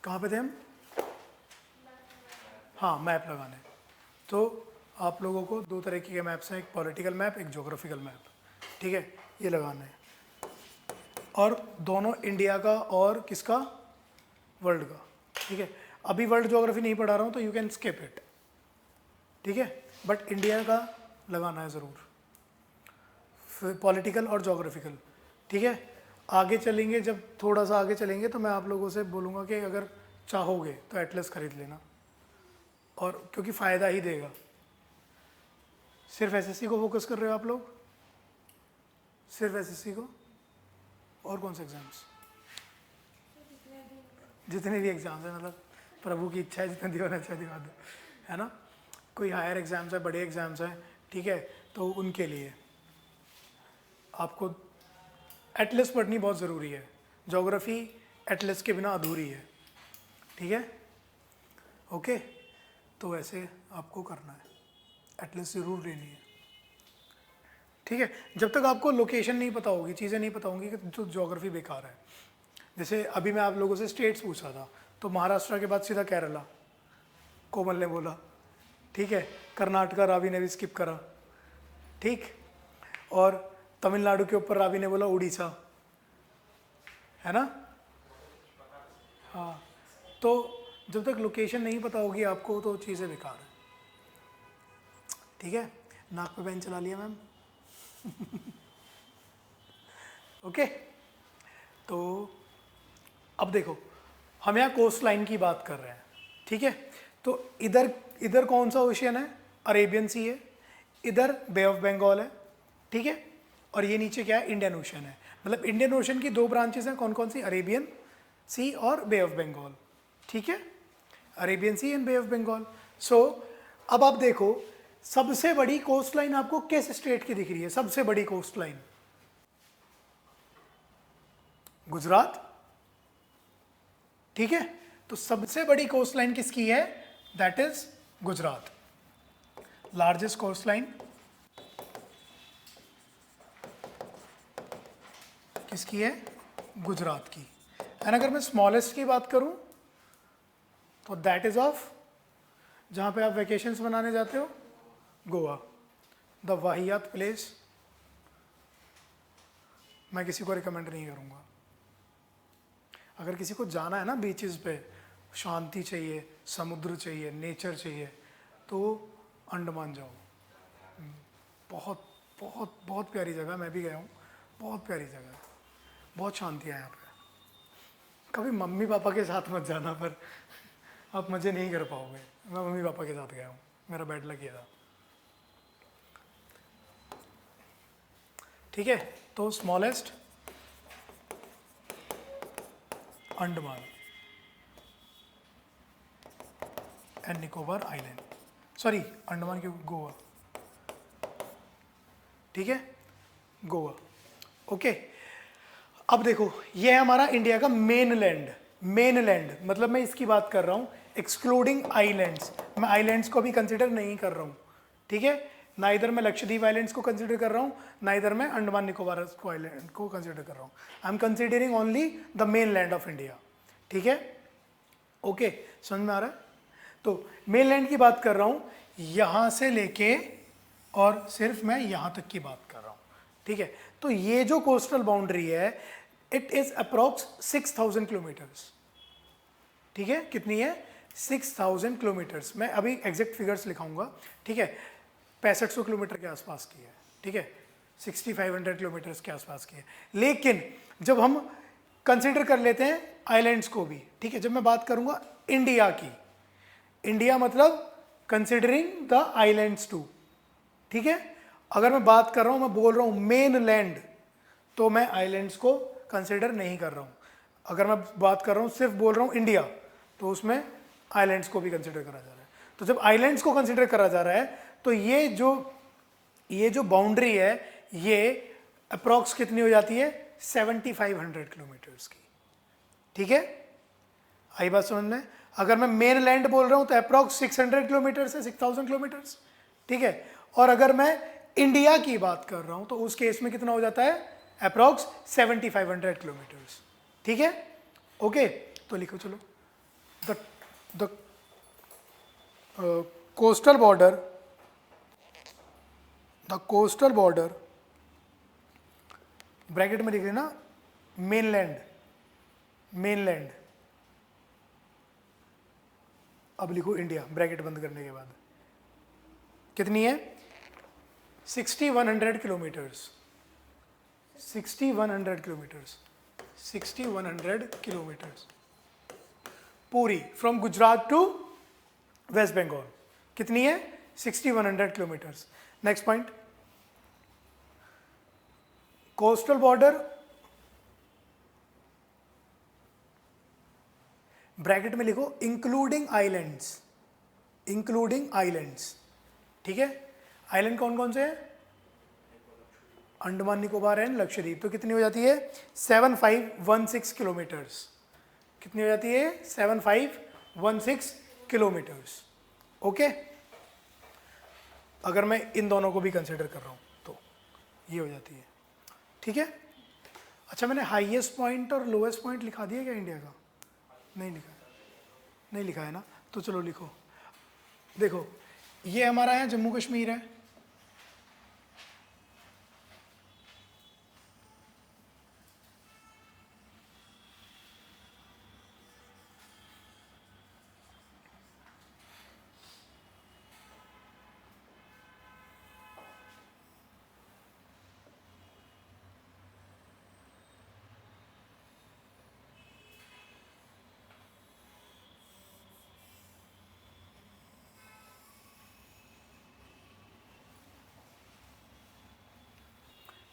कहाँ पे थे हम? हाँ, मैप लगाने। तो आप लोगों को दो तरीके के मैप्स हैं, एक पॉलिटिकल मैप, एक ज्योग्राफिकल मैप, ठीक है, ये लगाना है। और दोनों इंडिया का और किसका? वर्ल्ड का, ठीक है। अभी वर्ल्ड ज्योग्राफी नहीं पढ़ा रहा हूँ तो यू कैन स्किप इट, ठीक है, बट इंडिया का लगाना है ज़रूर, फिर पॉलिटिकल और ज्योग्राफिकल, ठीक है। आगे चलेंगे, जब थोड़ा सा आगे चलेंगे तो मैं आप लोगों से बोलूँगा कि अगर चाहोगे तो एटलस खरीद लेना, और क्योंकि फ़ायदा ही देगा। सिर्फ एसएससी को फोकस कर रहे हो आप लोग? सिर्फ एसएससी को? और कौन से एग्ज़ाम्स? जितने भी एग्ज़ाम्स हैं, मतलब प्रभु की इच्छा है, जितने दिवाना अच्छा दिवा दो, है ना। कोई हायर एग्ज़ाम्स है, बड़े एग्ज़ाम्स हैं, ठीक है, तो उनके लिए आपको एटलस पढ़नी बहुत ज़रूरी है। ज्योग्राफी एटलस के बिना अधूरी है, ठीक है, ओके। तो ऐसे आपको करना है, एटलस ज़रूर लेनी है, ठीक है। जब तक आपको लोकेशन नहीं पता होगी, चीज़ें नहीं पता होंगी कि तो ज्योग्राफी बेकार है। जैसे अभी मैं आप लोगों से स्टेट्स पूछा था, तो महाराष्ट्र के बाद सीधा केरला, कोमल ने बोला, ठीक है। कर्नाटका रावी ने भी स्किप करा, ठीक। और तमिलनाडु के ऊपर रावी ने बोला उड़ीसा, है ना। हाँ, तो जब तक लोकेशन नहीं पता होगी आपको तो चीज़ें बेकार है, ठीक है। नाक पे पेन चला लिया मैम। ओके, तो अब देखो, हम यहाँ कोस्ट लाइन की बात कर रहे हैं, ठीक है। तो इधर इधर कौन सा ओशियन है? अरेबियन सी है, इधर बे ऑफ बंगाल है, ठीक है। और ये नीचे क्या है? इंडियन ओशन है। मतलब इंडियन ओशन की दो ब्रांचेस हैं, कौन कौन सी? अरेबियन सी और बे ऑफ बंगाल, ठीक है। Arabian sea and bay of Bengal. So अब आप देखो, सबसे बड़ी कोस्ट लाइन आपको किस स्टेट की दिख रही है? सबसे बड़ी कोस्ट लाइन गुजरात, ठीक है। तो सबसे बड़ी कोस्ट लाइन किसकी है? That is Gujarat. Largest coastline किसकी है? गुजरात की। एंड अगर मैं स्मॉलेस्ट की बात करूं तो दैट इज ऑफ, जहां पे आप वेकेशंस मनाने जाते हो, गोवा। द वाहियात प्लेस, मैं किसी को रिकमेंड नहीं करूंगा। अगर किसी को जाना है ना बीचेस पे, शांति चाहिए, समुद्र चाहिए, नेचर चाहिए, तो अंडमान जाओ। बहुत बहुत बहुत प्यारी जगह, मैं भी गया हूँ, बहुत प्यारी जगह है, बहुत शांति है यहाँ पे। कभी मम्मी पापा के साथ मत जाना, पर आप मज़े नहीं कर पाओगे। मैं मम्मी पापा के साथ गया हूँ, मेरा बैड लग गया था, ठीक है। तो smallest Andaman and Nicobar island, sorry Andaman की, गोवा, ठीक है, गोवा, ओके। अब देखो, ये है हमारा इंडिया का मेन लैंड। मेन लैंड मतलब मैं इसकी बात कर रहा हूँ, एक्सक्लूडिंग आइलैंड्स। मैं आइलैंड्स को भी कंसिडर नहीं कर रहा हूँ, ठीक है। ना इधर मैं लक्षद्वीप आइलैंड्स को कंसिडर कर रहा हूँ, ना इधर मैं अंडमान निकोबार को आइलैंड को कंसिडर कर रहा हूँ। I am considering only the main land of India, ठीक है, ओके। समझ में आ रहा है? तो मेन लैंड की बात कर रहा हूँ, यहाँ से लेके और सिर्फ मैं यहाँ तक की बात कर रहा हूँ, ठीक है। तो ये जो कोस्टल बाउंड्री है, इट इज अप्रॉक्स 6000 किलोमीटर्स, ठीक है। कितनी है? 6000 किलोमीटर्स। मैं अभी एग्जैक्ट फिगर्स लिखाऊंगा, ठीक है। 6500 किलोमीटर के आसपास की है, ठीक है, 6500 किलोमीटर्स के आसपास की है। लेकिन जब हम कंसिडर कर लेते हैं आइलैंड्स को भी, ठीक है, जब मैं बात करूंगा इंडिया की, इंडिया मतलब कंसिडरिंग द आइलैंड्स टू, ठीक है। अगर मैं बात कर रहा हूं, मैं बोल रहा हूं मेन लैंड, तो मैं आइलैंड्स को कंसिडर नहीं कर रहा हूं। अगर मैं बात कर रहा हूं, सिर्फ बोल रहा हूं इंडिया, तो उसमें आइलैंड्स को भी कंसिडर करा जा रहा है। तो जब आइलैंड्स को कंसिडर करा जा रहा है, तो ये जो बाउंड्री है, ये अप्रॉक्स कितनी हो जाती है? 7500 किलोमीटर्स की, ठीक है। आई बात समझ में? अगर मैं मेन लैंड बोल रहा हूं तो अप्रॉक्स 600 किलोमीटर से 6000 किलोमीटर्स, ठीक है। और अगर मैं इंडिया की बात कर रहा हूं तो उस केस में कितना हो जाता है? अप्रॉक्स 7500 किलोमीटर्स, ठीक है, ओके। तो लिखो चलो, the coastal border, the coastal border, bracket में लिख लेना मेनलैंड, मेनलैंड, अब लिखो इंडिया ब्रैकेट बंद करने के बाद, कितनी है 6100 किलोमीटर्स, 6100 किलोमीटर्स, 6100 किलोमीटर्स पूरी, फ्रॉम गुजरात टू वेस्ट बंगाल, कितनी है 6100 kilometres. Next point, coastal border, bracket में लिखो इंक्लूडिंग आइलैंड्स, इंक्लूडिंग आइलैंड्स, ठीक है। आइलैंड कौन कौन से हैं, अंडमान निकोबार एंड लक्षद्वीप, तो कितनी हो जाती है 7516 किलोमीटर्स, कितनी हो जाती है 7516 किलोमीटर्स, ओके। अगर मैं इन दोनों को भी कंसिडर कर रहा हूं तो ये हो जाती है, ठीक है। अच्छा, मैंने हाईएस्ट पॉइंट और लोएस्ट पॉइंट लिखा दिया क्या इंडिया का, नहीं लिखा, नहीं लिखा है ना, तो चलो लिखो। देखो ये हमारा है जम्मू कश्मीर है,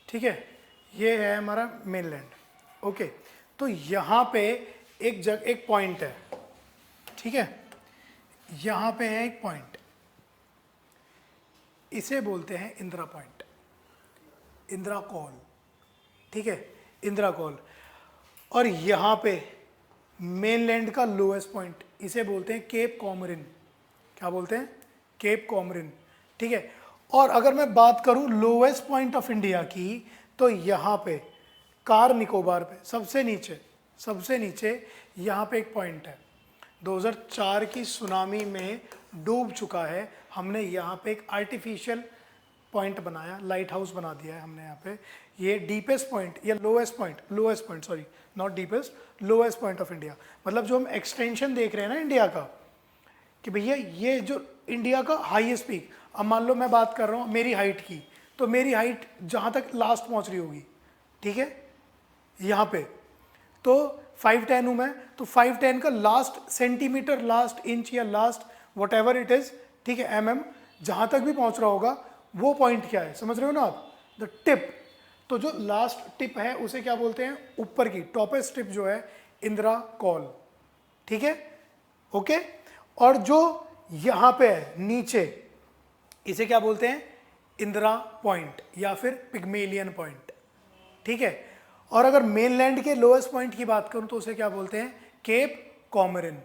ठीक है, ये है हमारा मेनलैंड, ओके। तो यहाँ पे एक पॉइंट है, ठीक है, यहाँ पे है एक पॉइंट, इसे बोलते हैं इंदिरा पॉइंट, इंदिरा कॉल, ठीक है, इंदिरा कॉल। और यहाँ पे मेनलैंड का लोएस्ट पॉइंट, इसे बोलते हैं केप कॉमरिन, क्या बोलते हैं, केप कॉमरिन, ठीक है। और अगर मैं बात करूं लोएस्ट पॉइंट ऑफ इंडिया की, तो यहाँ पे कार निकोबार पे सबसे नीचे, सबसे नीचे यहाँ पे एक पॉइंट है, 2004 की सुनामी में डूब चुका है, हमने यहाँ पे एक आर्टिफिशियल पॉइंट बनाया, लाइट हाउस बना दिया है हमने यहाँ पे। ये डीपेस्ट पॉइंट या lowest point sorry, not deepest, lowest point of India, मतलब जो हम एक्सटेंशन देख रहे हैं ना इंडिया का, कि भैया ये जो इंडिया का हाईएस्ट पीक, अब मान लो मैं बात कर रहा हूँ मेरी हाइट की, तो मेरी हाइट जहाँ तक लास्ट पहुँच रही होगी, ठीक है, यहाँ पे तो 5'10" हूँ मैं, तो 5'10" का लास्ट सेंटीमीटर, लास्ट इंच या last what ever it is, ठीक है, mm, जहाँ तक भी पहुँच रहा होगा वो पॉइंट क्या है, समझ रहे हो ना आप, द टिप। तो जो लास्ट टिप है उसे क्या बोलते हैं, ऊपर की टॉपेस्ट टिप जो है इंदिरा कॉल, ठीक है, ओके। और जो यहाँ पे है नीचे, इसे क्या बोलते हैं, इंदिरा पॉइंट या फिर पिग्मेलियन पॉइंट, ठीक है। और अगर मेनलैंड के लोएस्ट पॉइंट की बात करूं तो उसे क्या बोलते हैं, केप कॉमरिन,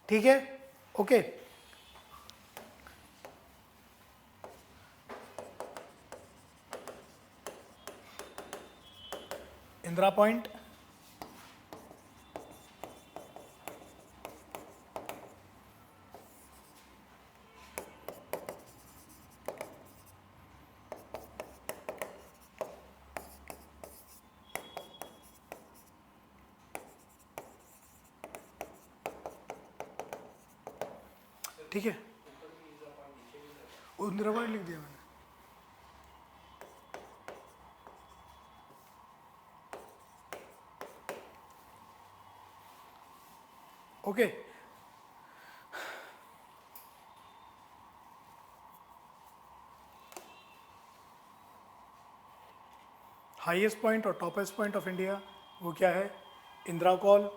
ठीक है, ओके। इंदिरा पॉइंट, ठीक है, इंदिरा पॉइंट लिख दिया मैंने, ओके। हाईएस्ट पॉइंट और टॉपेस्ट पॉइंट ऑफ इंडिया वो क्या है, इंदिरा कॉल,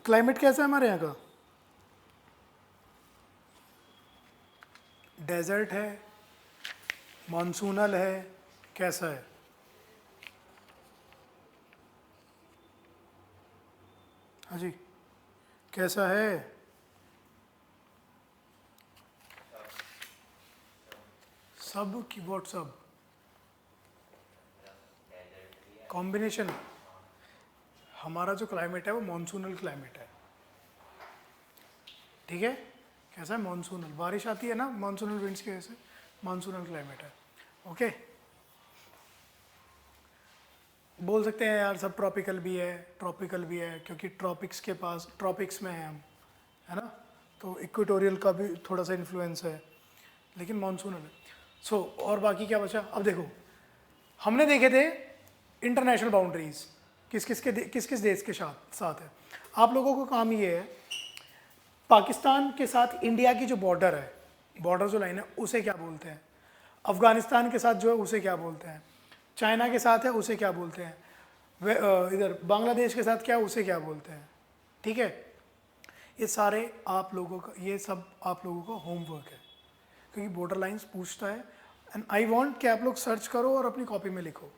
क्लाइमेट कैसा है हमारे यहाँ का? डेजर्ट है, मॉनसूनल है, कैसा है? हाँ जी, कैसा है? सब कीबोर्ड सब कॉम्बिनेशन। हमारा जो क्लाइमेट है वो मॉनसूनल क्लाइमेट है, ठीक है? कैसा है? मॉनसूनल, बारिश आती है ना मॉनसूनल विंड्स की वजह से, मॉनसूनल क्लाइमेट है। ओके, बोल सकते हैं यार सब ट्रॉपिकल भी है, ट्रॉपिकल भी है, क्योंकि ट्रॉपिक्स के पास, ट्रॉपिक्स में हैं हम, है ना? तो इक्वेटोरियल का भी थोड़ा सा इन्फ्लुएंस है, लेकिन मॉनसूनल है। सो और बाकी क्या बचा? अब देखो, हमने देखे थे इंटरनेशनल बाउंड्रीज किस किस देश के साथ है। आप लोगों को काम ये है, पाकिस्तान के साथ इंडिया की जो बॉर्डर है, बॉर्डर जो लाइन है, उसे क्या बोलते हैं? अफगानिस्तान के साथ जो है उसे क्या बोलते हैं? चाइना के साथ है उसे क्या बोलते हैं? इधर बांग्लादेश के साथ क्या है उसे क्या बोलते हैं? ठीक है, ये सारे आप लोगों का, ये सब आप लोगों का होमवर्क है, क्योंकि बॉर्डर लाइंस पूछता है। एंड आई वांट कि आप लोग सर्च करो और अपनी कॉपी में लिखो,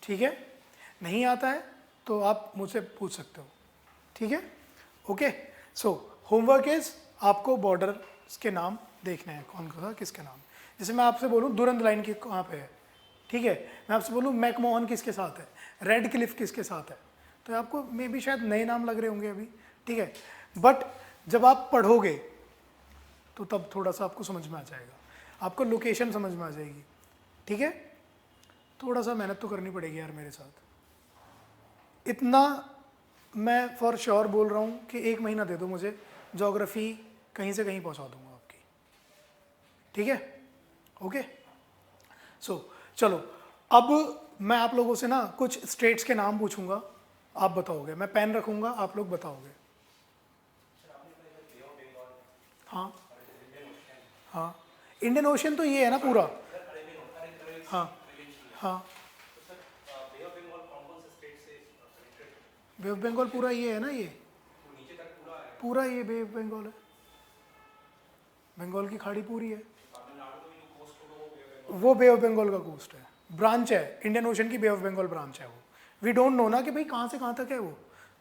ठीक है? नहीं आता है तो आप मुझसे पूछ सकते हो, ठीक है? ओके, सो होमवर्क इज आपको बॉर्डर्स के नाम देखने हैं, कौन सा किसके नाम। जैसे मैं आपसे बोलूँ दुरंत लाइन की कहाँ पे है, ठीक है? मैं आपसे बोलूँ मैकमोहन किसके साथ है, रेड क्लिफ किसके साथ है, तो आपको मे भी शायद नए नाम लग रहे होंगे अभी, ठीक है? बट जब आप पढ़ोगे तो तब थोड़ा सा आपको समझ में आ जाएगा, आपको लोकेशन समझ में आ जाएगी, ठीक है? थोड़ा सा मेहनत तो करनी पड़ेगी यार मेरे साथ। इतना मैं फॉर श्योर बोल रहा हूँ कि 1 महीना दे दो मुझे, ज्योग्राफी कहीं से कहीं पहुँचा दूंगा आपकी, ठीक है? ओके, सो चलो, अब मैं आप लोगों से ना कुछ स्टेट्स के नाम पूछूंगा, आप बताओगे, मैं पेन रखूंगा, आप लोग बताओगे। हाँ हाँ, इंडियन ओशन तो ये है ना पूरा। हाँ हाँ, बे ऑफ बंगाल पूरा ये है ना, ये पूरा ये बे ऑफ बंगाल है, बंगाल की खाड़ी पूरी है, वो बे ऑफ बंगाल का कोस्ट है, ब्रांच है इंडियन ओशन की, बे ऑफ बंगाल ब्रांच है वो। वी डोंट नो ना कि भाई कहाँ से कहाँ तक है वो,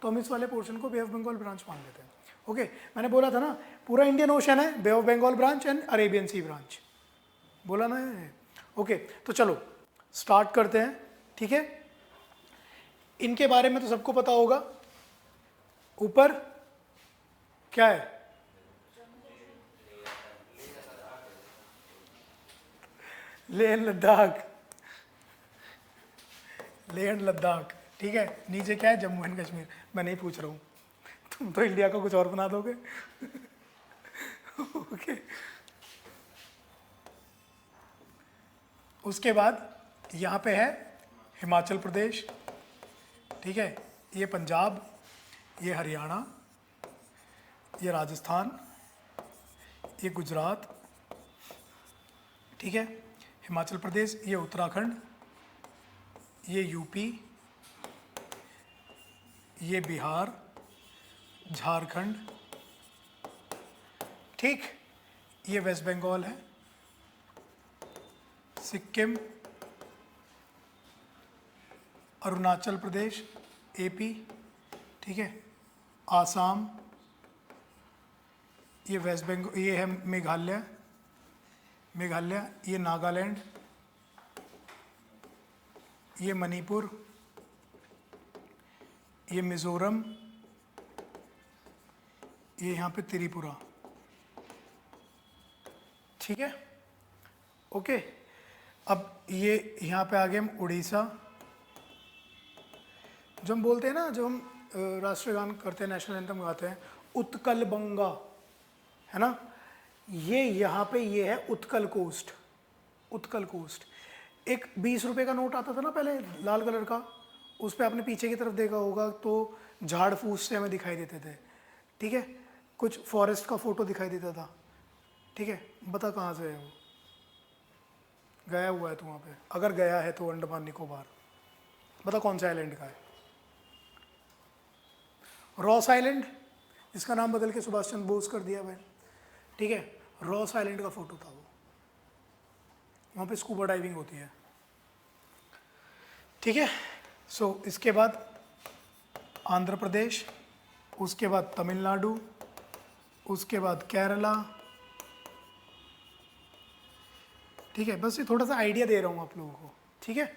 तो हम इस वाले पोर्शन को बे ऑफ बंगाल ब्रांच मान लेते हैं। ओके, मैंने बोला था ना पूरा इंडियन ओशन है, bay of Bengal branch and Arabian sea branch, बोला ना है। ओके, तो चलो स्टार्ट करते हैं, ठीक है? इनके बारे में तो सबको पता होगा। ऊपर क्या है? लेह एंड लद्दाख, लेह एंड लद्दाख, ठीक है? नीचे क्या है? जम्मू एंड कश्मीर। मैं नहीं पूछ रहा हूँ, तुम तो इंडिया का कुछ और बना दोगे। ओके, उसके बाद यहाँ पे है हिमाचल प्रदेश, ठीक है? ये पंजाब, ये हरियाणा, ये राजस्थान, ये गुजरात, ठीक है? हिमाचल प्रदेश, ये उत्तराखंड, ये यूपी, ये बिहार, झारखंड, ठीक? ये वेस्ट बंगाल है, सिक्किम, अरुणाचल प्रदेश, एपी, ठीक है? आसाम, ये वेस्ट बंगाल, ये है मेघालय, मेघालय, ये नागालैंड, ये मणिपुर, ये मिज़ोरम, ये यहाँ पे त्रिपुरा, ठीक है? ओके, अब ये यहाँ पे आ गए हम उड़ीसा। जो हम बोलते हैं ना, जो हम राष्ट्रगान करते हैं, नेशनल एंथम गाते हैं, उत्कल बंगा, है ना? ये यहाँ पे ये है उत्कल कोस्ट, उत्कल कोस्ट। एक 20 रुपए का नोट आता था ना पहले, लाल कलर का, उस पर आपने पीछे की तरफ देखा होगा तो झाड़ फूस से हमें दिखाई देते थे, ठीक है? कुछ फॉरेस्ट का फोटो दिखाई देता था, ठीक है? बता कहाँ से है वो, गया हुआ है तो वहाँ पे, अगर गया है तो अंडमान निकोबार, बता कौन सा आइलैंड का है? रॉस आइलैंड, इसका नाम बदल के सुभाष चंद्र बोस कर दिया भाई, ठीक है। रॉस आइलैंड का फोटो था वो, वहाँ पे स्कूबा डाइविंग होती है, ठीक है। सो इसके बाद आंध्र प्रदेश, उसके बाद तमिलनाडु, उसके बाद केरला, ठीक है। बस ये थोड़ा सा आइडिया दे रहा हूँ आप लोगों को, ठीक है।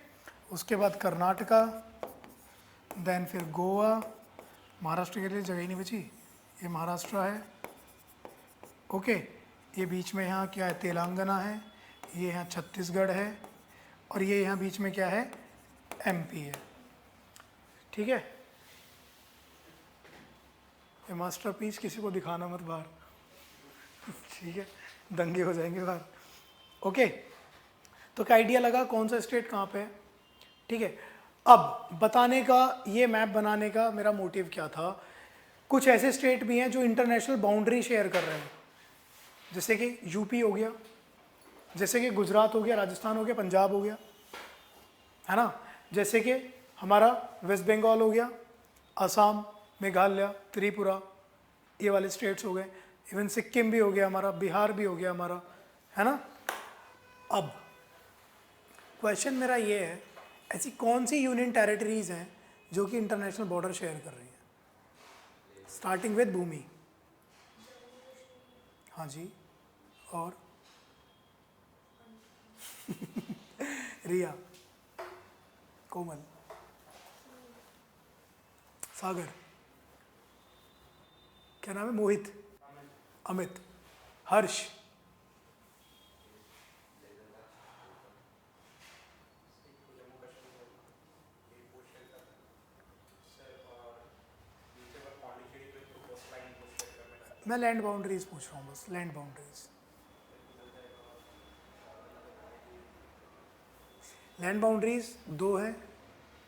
उसके बाद कर्नाटका, देन फिर गोवा, महाराष्ट्र के लिए जगह ही नहीं बची, ये महाराष्ट्र है, ओके। ये बीच में यहाँ क्या है, तेलंगाना है, ये यहाँ छत्तीसगढ़ है, और ये यहाँ बीच में क्या है, एमपी है, ठीक है। ये मास्टरपीस किसी को दिखाना मत बाहर, ठीक है, दंगे हो जाएंगे बाहर, ओके। तो क्या आइडिया लगा कौन सा स्टेट कहाँ पे है, ठीक है। अब बताने का, ये मैप बनाने का मेरा मोटिव क्या था, कुछ ऐसे स्टेट भी हैं जो इंटरनेशनल बाउंड्री शेयर कर रहे हैं, जैसे कि यूपी हो गया, जैसे कि गुजरात हो गया, राजस्थान हो गया, पंजाब हो गया, है ना, जैसे कि हमारा वेस्ट बंगाल हो गया, असम, मेघालय, त्रिपुरा, ये वाले स्टेट्स हो गए, इवन सिक्किम भी हो गया हमारा, बिहार भी हो गया हमारा, है ना। अब क्वेश्चन मेरा ये है, ऐसी कौन सी यूनियन टेरिटरीज हैं जो कि इंटरनेशनल बॉर्डर शेयर कर रही हैं, स्टार्टिंग विद भूमि, हाँ जी, और रिया, कोमल, सागर, क्या नाम है, मोहित, अमित, हर्ष, मैं लैंड बाउंड्रीज पूछ रहा हूँ बस, लैंड बाउंड्रीज। लैंड बाउंड्रीज दो हैं,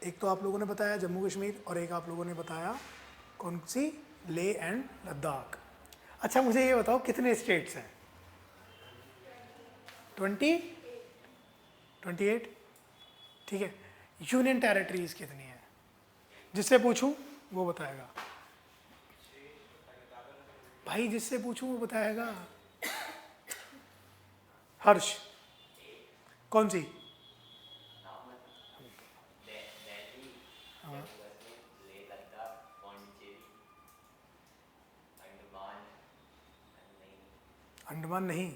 एक तो आप लोगों ने बताया जम्मू कश्मीर, और एक आप लोगों ने बताया कौन सी, ले एंड लद्दाख। अच्छा मुझे ये बताओ कितने स्टेट्स हैं, 28, ठीक है। यूनियन टेरिटरीज कितनी है, जिससे पूछूं वो बताएगा भाई, जिससे पूछूं वो बताएगा। हर्ष, कौन सी, अंडमान नहीं,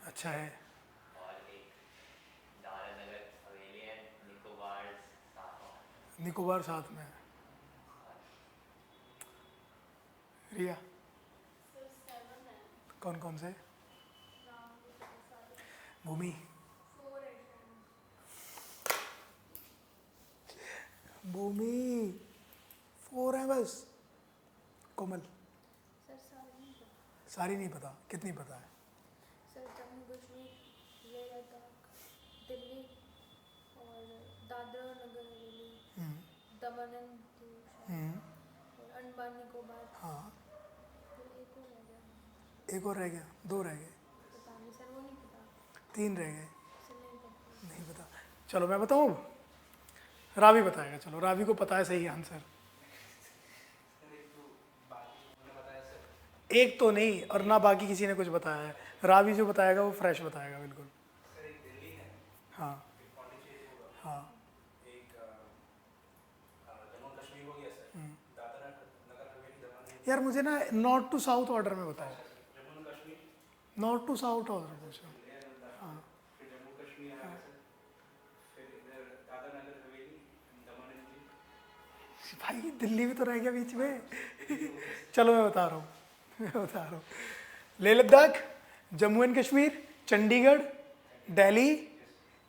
अच्छा है, निकोबार साथ में है। रिया, सर 7 है, कौन कौन से, नाम भी बहुत सारे, भूमि, 4 है शायद। भूमि 4 है बस। कोमल, सर सारे नहीं पता। सारी नहीं पता, कितनी पता है, सर जम्मू कश्मीर, लेह लद्दाख, दिल्ली और दादरा और नगर हवेली, दमन एंड दीव शायद, और अंडमान निकोबार, हाँ, फिर एक और रह गया, एक और रह गया, 2 रह गए, पता नहीं सर, वो नहीं पता, 3 रह गए, सर नहीं पता। नहीं पता। चलो मैं बताऊँ, रावी बताएगा, चलो रावी को पता है सही आंसर। एक तो नहीं, और ना बाकी किसी ने कुछ बताया है, रावी जो बताएगा वो फ्रेश बताएगा बिल्कुल। हाँ हाँ, यार मुझे ना नॉर्थ टू साउथ ऑर्डर में बताया, नॉर्थ टू साउथ ऑर्डर पूछो। हाँ भाई दिल्ली भी तो रह गया बीच में। चलो मैं बता रहा हूँ, लेह लद्दाख, जम्मू एंड कश्मीर, चंडीगढ़, दिल्ली,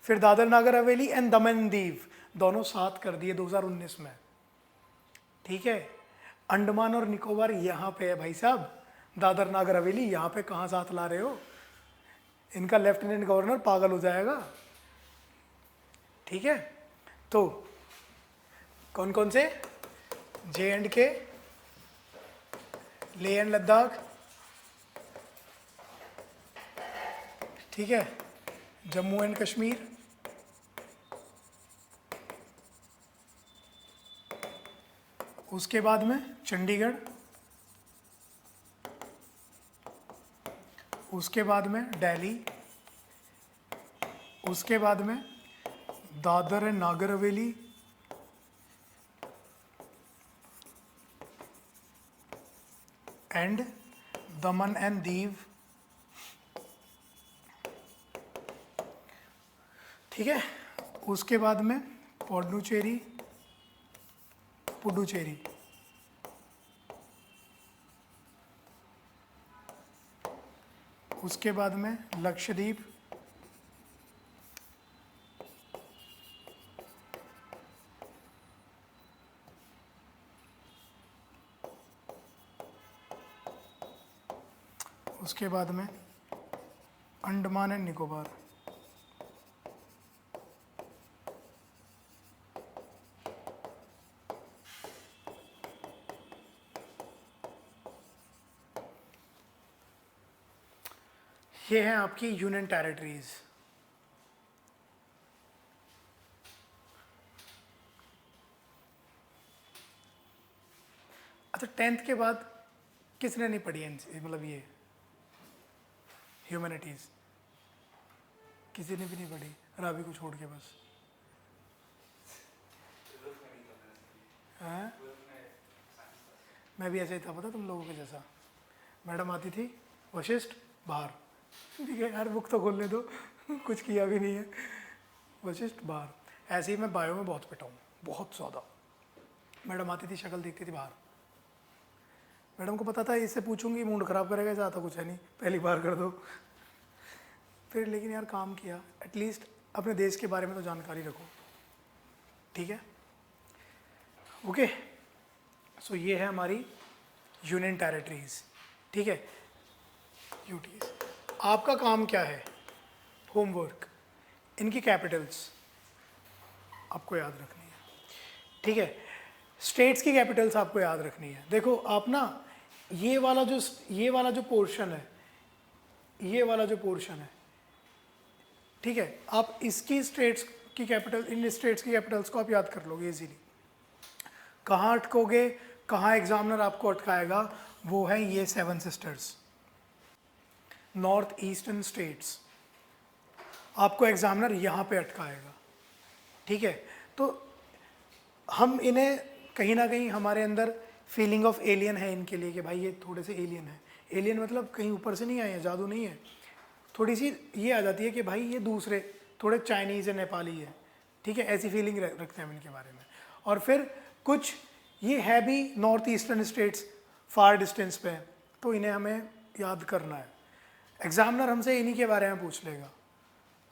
फिर Dadar Nagar Haveli and Daman and Diu, दोनों साथ कर दिए 2019 में, ठीक है। अंडमान और निकोबार यहाँ पे है भाई साहब, दादर नागर हवेली यहाँ पे कहाँ साथ ला रहे हो, इनका लेफ्टिनेंट गवर्नर पागल हो जाएगा, ठीक है। तो कौन कौन से, J&K, लेह एंड लद्दाख, ठीक है, जम्मू एंड कश्मीर, उसके बाद में चंडीगढ़, उसके बाद में दिल्ली, उसके बाद में Dadar and Nagar Haveli, and Daman and Diu, ठीक है। उसके बाद में पुडुचेरी, पुडुचेरी, उसके बाद में लक्षद्वीप, उसके बाद में अंडमान एंड निकोबार, ये हैं आपकी यूनियन टेरिटरीज। अच्छा, 10th के बाद किसने नहीं पढ़ी मतलब ये ह्यूमैनिटीज? किसी ने भी नहीं पढ़ी, रावी को छोड़ के बस। हाँ, मैं भी ऐसे ही था, पता तुम लोगों के जैसा। मैडम आती थी, वशिष्ठ बाहर, ठीक है यार बुक तो खोलने दो, कुछ किया भी नहीं है, वशिष्ठ बाहर। ऐसे ही मैं बायो में बहुत पिटा हूँ, बहुत ज़्यादा। मैडम आती थी, शक्ल देखती थी बाहर। मैडम को पता था इससे पूछूंगी मूड ख़राब करेगा, ऐसा आता कुछ है नहीं, पहली बार कर दो। फिर लेकिन यार काम किया, एटलीस्ट अपने देश के बारे में तो जानकारी रखो, ठीक है। ओके, सो ये है हमारी यूनियन टेरिटरीज, ठीक है, यूटीज। आपका काम क्या है? होमवर्क, इनकी कैपिटल्स आपको याद रखनी है, ठीक है। स्टेट्स की कैपिटल्स आपको याद रखनी है। देखो आप ना, ये वाला जो पोर्शन है, ये वाला जो पोर्शन है, ठीक है, आप इसकी स्टेट्स की कैपिटल, इन स्टेट्स की कैपिटल्स को आप याद कर लोगे इजीली। कहाँ अटकोगे, कहाँ एग्जामिनर आपको अटकाएगा, वो है ये 7 सिस्टर्स, नॉर्थ ईस्टर्न स्टेट्स। आपको एग्जामिनर यहाँ पे अटकाएगा, ठीक है। तो हम इन्हें कहीं ना कहीं हमारे अंदर फीलिंग ऑफ एलियन है इनके लिए कि भाई ये थोड़े से एलियन है। एलियन मतलब कहीं ऊपर से नहीं आए हैं, जादू नहीं है, थोड़ी सी ये आ जाती है कि भाई ये दूसरे थोड़े चाइनीज़ है, नेपाली है, ठीक है, ऐसी फीलिंग रखते हैं हम इनके बारे में। और फिर कुछ ये है भी नॉर्थ ईस्टर्न स्टेट्स, फार डिस्टेंस पे हैं, तो इन्हें हमें याद करना है। एग्जामिनर हमसे इन्हीं के बारे में पूछ लेगा,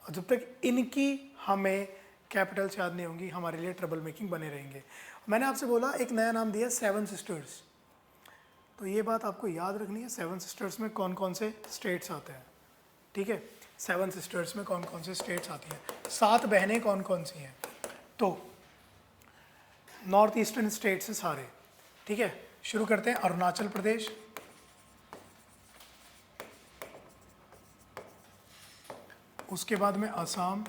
और जब तक इनकी हमें कैपिटल्स याद नहीं होंगी, हमारे लिए ट्रबल मेकिंग बने रहेंगे। मैंने आपसे बोला एक नया नाम दिया 7 सिस्टर्स, तो ये बात आपको याद रखनी है। 7 सिस्टर्स में कौन कौन से स्टेट्स आते हैं, ठीक है, 7 सिस्टर्स में कौन कौन से स्टेट्स आती हैं, 7 बहनें कौन कौन सी हैं। तो नॉर्थ ईस्टर्न स्टेट्स हैं सारे, ठीक है। शुरू करते हैं अरुणाचल प्रदेश, उसके बाद में असम,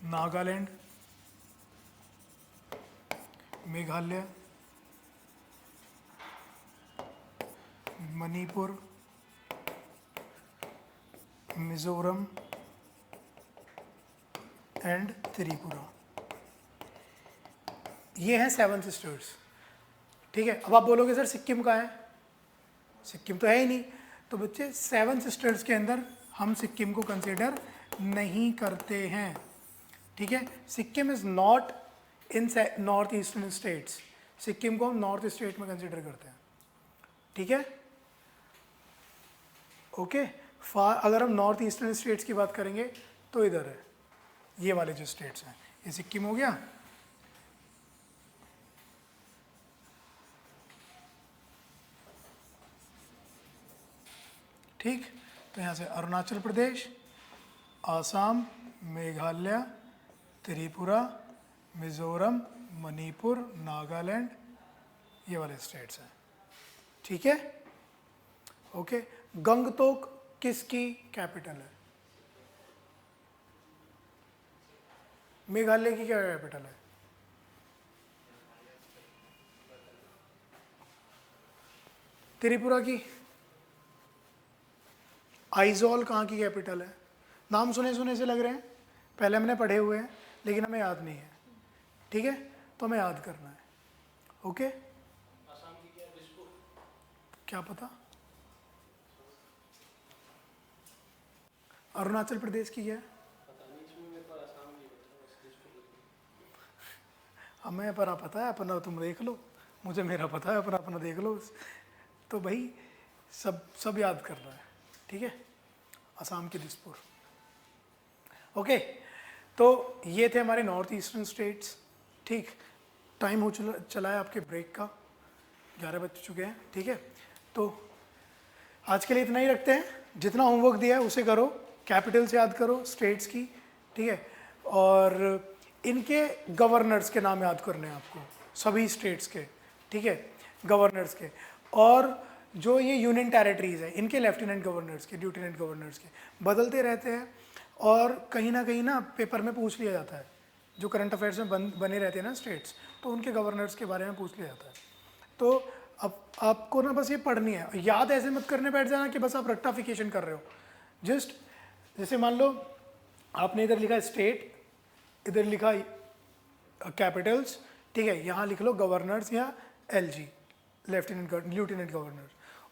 नागालैंड, मेघालय, मणिपुर, मिजोरम एंड त्रिपुरा। ये हैं 7 सिस्टर्स, ठीक है। अब आप बोलोगे सर सिक्किम का है, सिक्किम तो है ही नहीं। तो बच्चे 7 सिस्टर्स के अंदर हम सिक्किम को कंसीडर नहीं करते हैं, ठीक है। Sikkim is not in north eastern states, Sikkim को हम नॉर्थ स्टेट में कंसीडर करते हैं, ठीक है, ओके। अगर हम नॉर्थ ईस्टर्न स्टेट्स की बात करेंगे तो इधर है, ये वाले जो स्टेट्स हैं, ये सिक्किम हो गया, ठीक। तो यहाँ से अरुणाचल प्रदेश, आसाम, मेघालय, त्रिपुरा, मिजोरम, मणिपुर, नागालैंड, ये वाले स्टेट्स हैं, ठीक है, ओके। गंगटोक किसकी कैपिटल है? मेघालय की क्या कैपिटल है? त्रिपुरा की? आइजॉल कहाँ की कैपिटल है? नाम सुने सुने से लग रहे हैं, पहले हमने पढ़े हुए हैं लेकिन हमें याद नहीं है, ठीक है, तो हमें याद करना है। ओके, आसाम की क्या है? दिसपुर। क्या पता। अरुणाचल प्रदेश की क्या है? पता नहीं, इसमें मेरे पास आसाम की पता है, बस दिसपुर लगी। हमें अपना पता है, अपना तुम देख लो, मुझे मेरा पता है, अपना अपना देख लो। तो भाई सब याद करना है, ठीक है। असम की दिसपुर। ओके, तो ये थे हमारे नॉर्थ ईस्टर्न स्टेट्स, ठीक। टाइम हो चला है आपके ब्रेक का, 11 बज चुके हैं, ठीक है। तो आज के लिए इतना ही रखते हैं, जितना होमवर्क दिया है उसे करो, कैपिटल्स याद करो स्टेट्स की, ठीक है, और इनके गवर्नर्स के नाम याद करने हैं आपको, सभी स्टेट्स के, ठीक है, गवर्नर्स के। और जो ये यूनियन टेरिटरीज है इनके लेफ्टिनेंट गवर्नर्स के, ल्यूटिनेंट गवर्नर्स के बदलते रहते हैं, और कहीं ना पेपर में पूछ लिया जाता है, जो करंट अफेयर्स में बने रहते हैं ना स्टेट्स, तो उनके गवर्नर्स के बारे में पूछ लिया जाता है। तो अब आपको ना बस ये पढ़नी है, याद ऐसे मत करने बैठ जाना कि बस आप रेक्टाफिकेशन कर रहे हो। जस्ट जैसे मान लो आपने इधर लिखा स्टेट, इधर लिखा कैपिटल्स, ठीक है, यहाँ लिख लो गवर्नर्स या एलजी, ल्यूटिनेंट गवर्नर,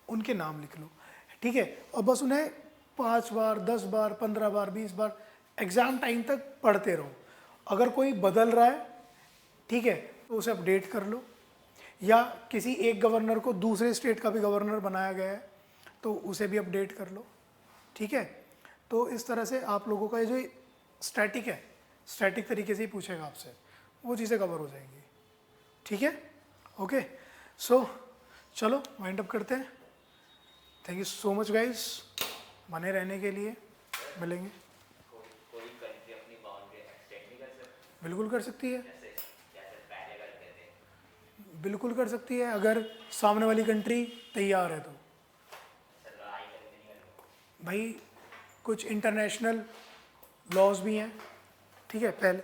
उनके नाम लिख लो, ठीक है। और बस उन्हें 5 बार 10 बार 15 बार 20 बार एग्ज़ाम टाइम तक पढ़ते रहो। अगर कोई बदल रहा है, ठीक है, तो उसे अपडेट कर लो, या किसी एक गवर्नर को दूसरे स्टेट का भी गवर्नर बनाया गया है तो उसे भी अपडेट कर लो, ठीक है। तो इस तरह से आप लोगों का ये जो स्टैटिक है, स्टैटिक तरीके से ही पूछेगा आपसे, वो चीज़ें कवर हो जाएंगी, ठीक है। ओके, सो चलो वाइंड अप करते हैं। Thank you so much guys, बने रहने के लिए, मिलेंगे। कोई कंट्री अपनी बाउंड्री एक्सटेंड नहीं कर सकती? बिल्कुल कर सकती है, जैसे जैसे पहले करते थे। बिल्कुल कर सकती है, अगर सामने वाली कंट्री तैयार है तो। लड़ाई करके नहीं करते। भाई कुछ इंटरनेशनल लॉज भी हैं, ठीक है, पहले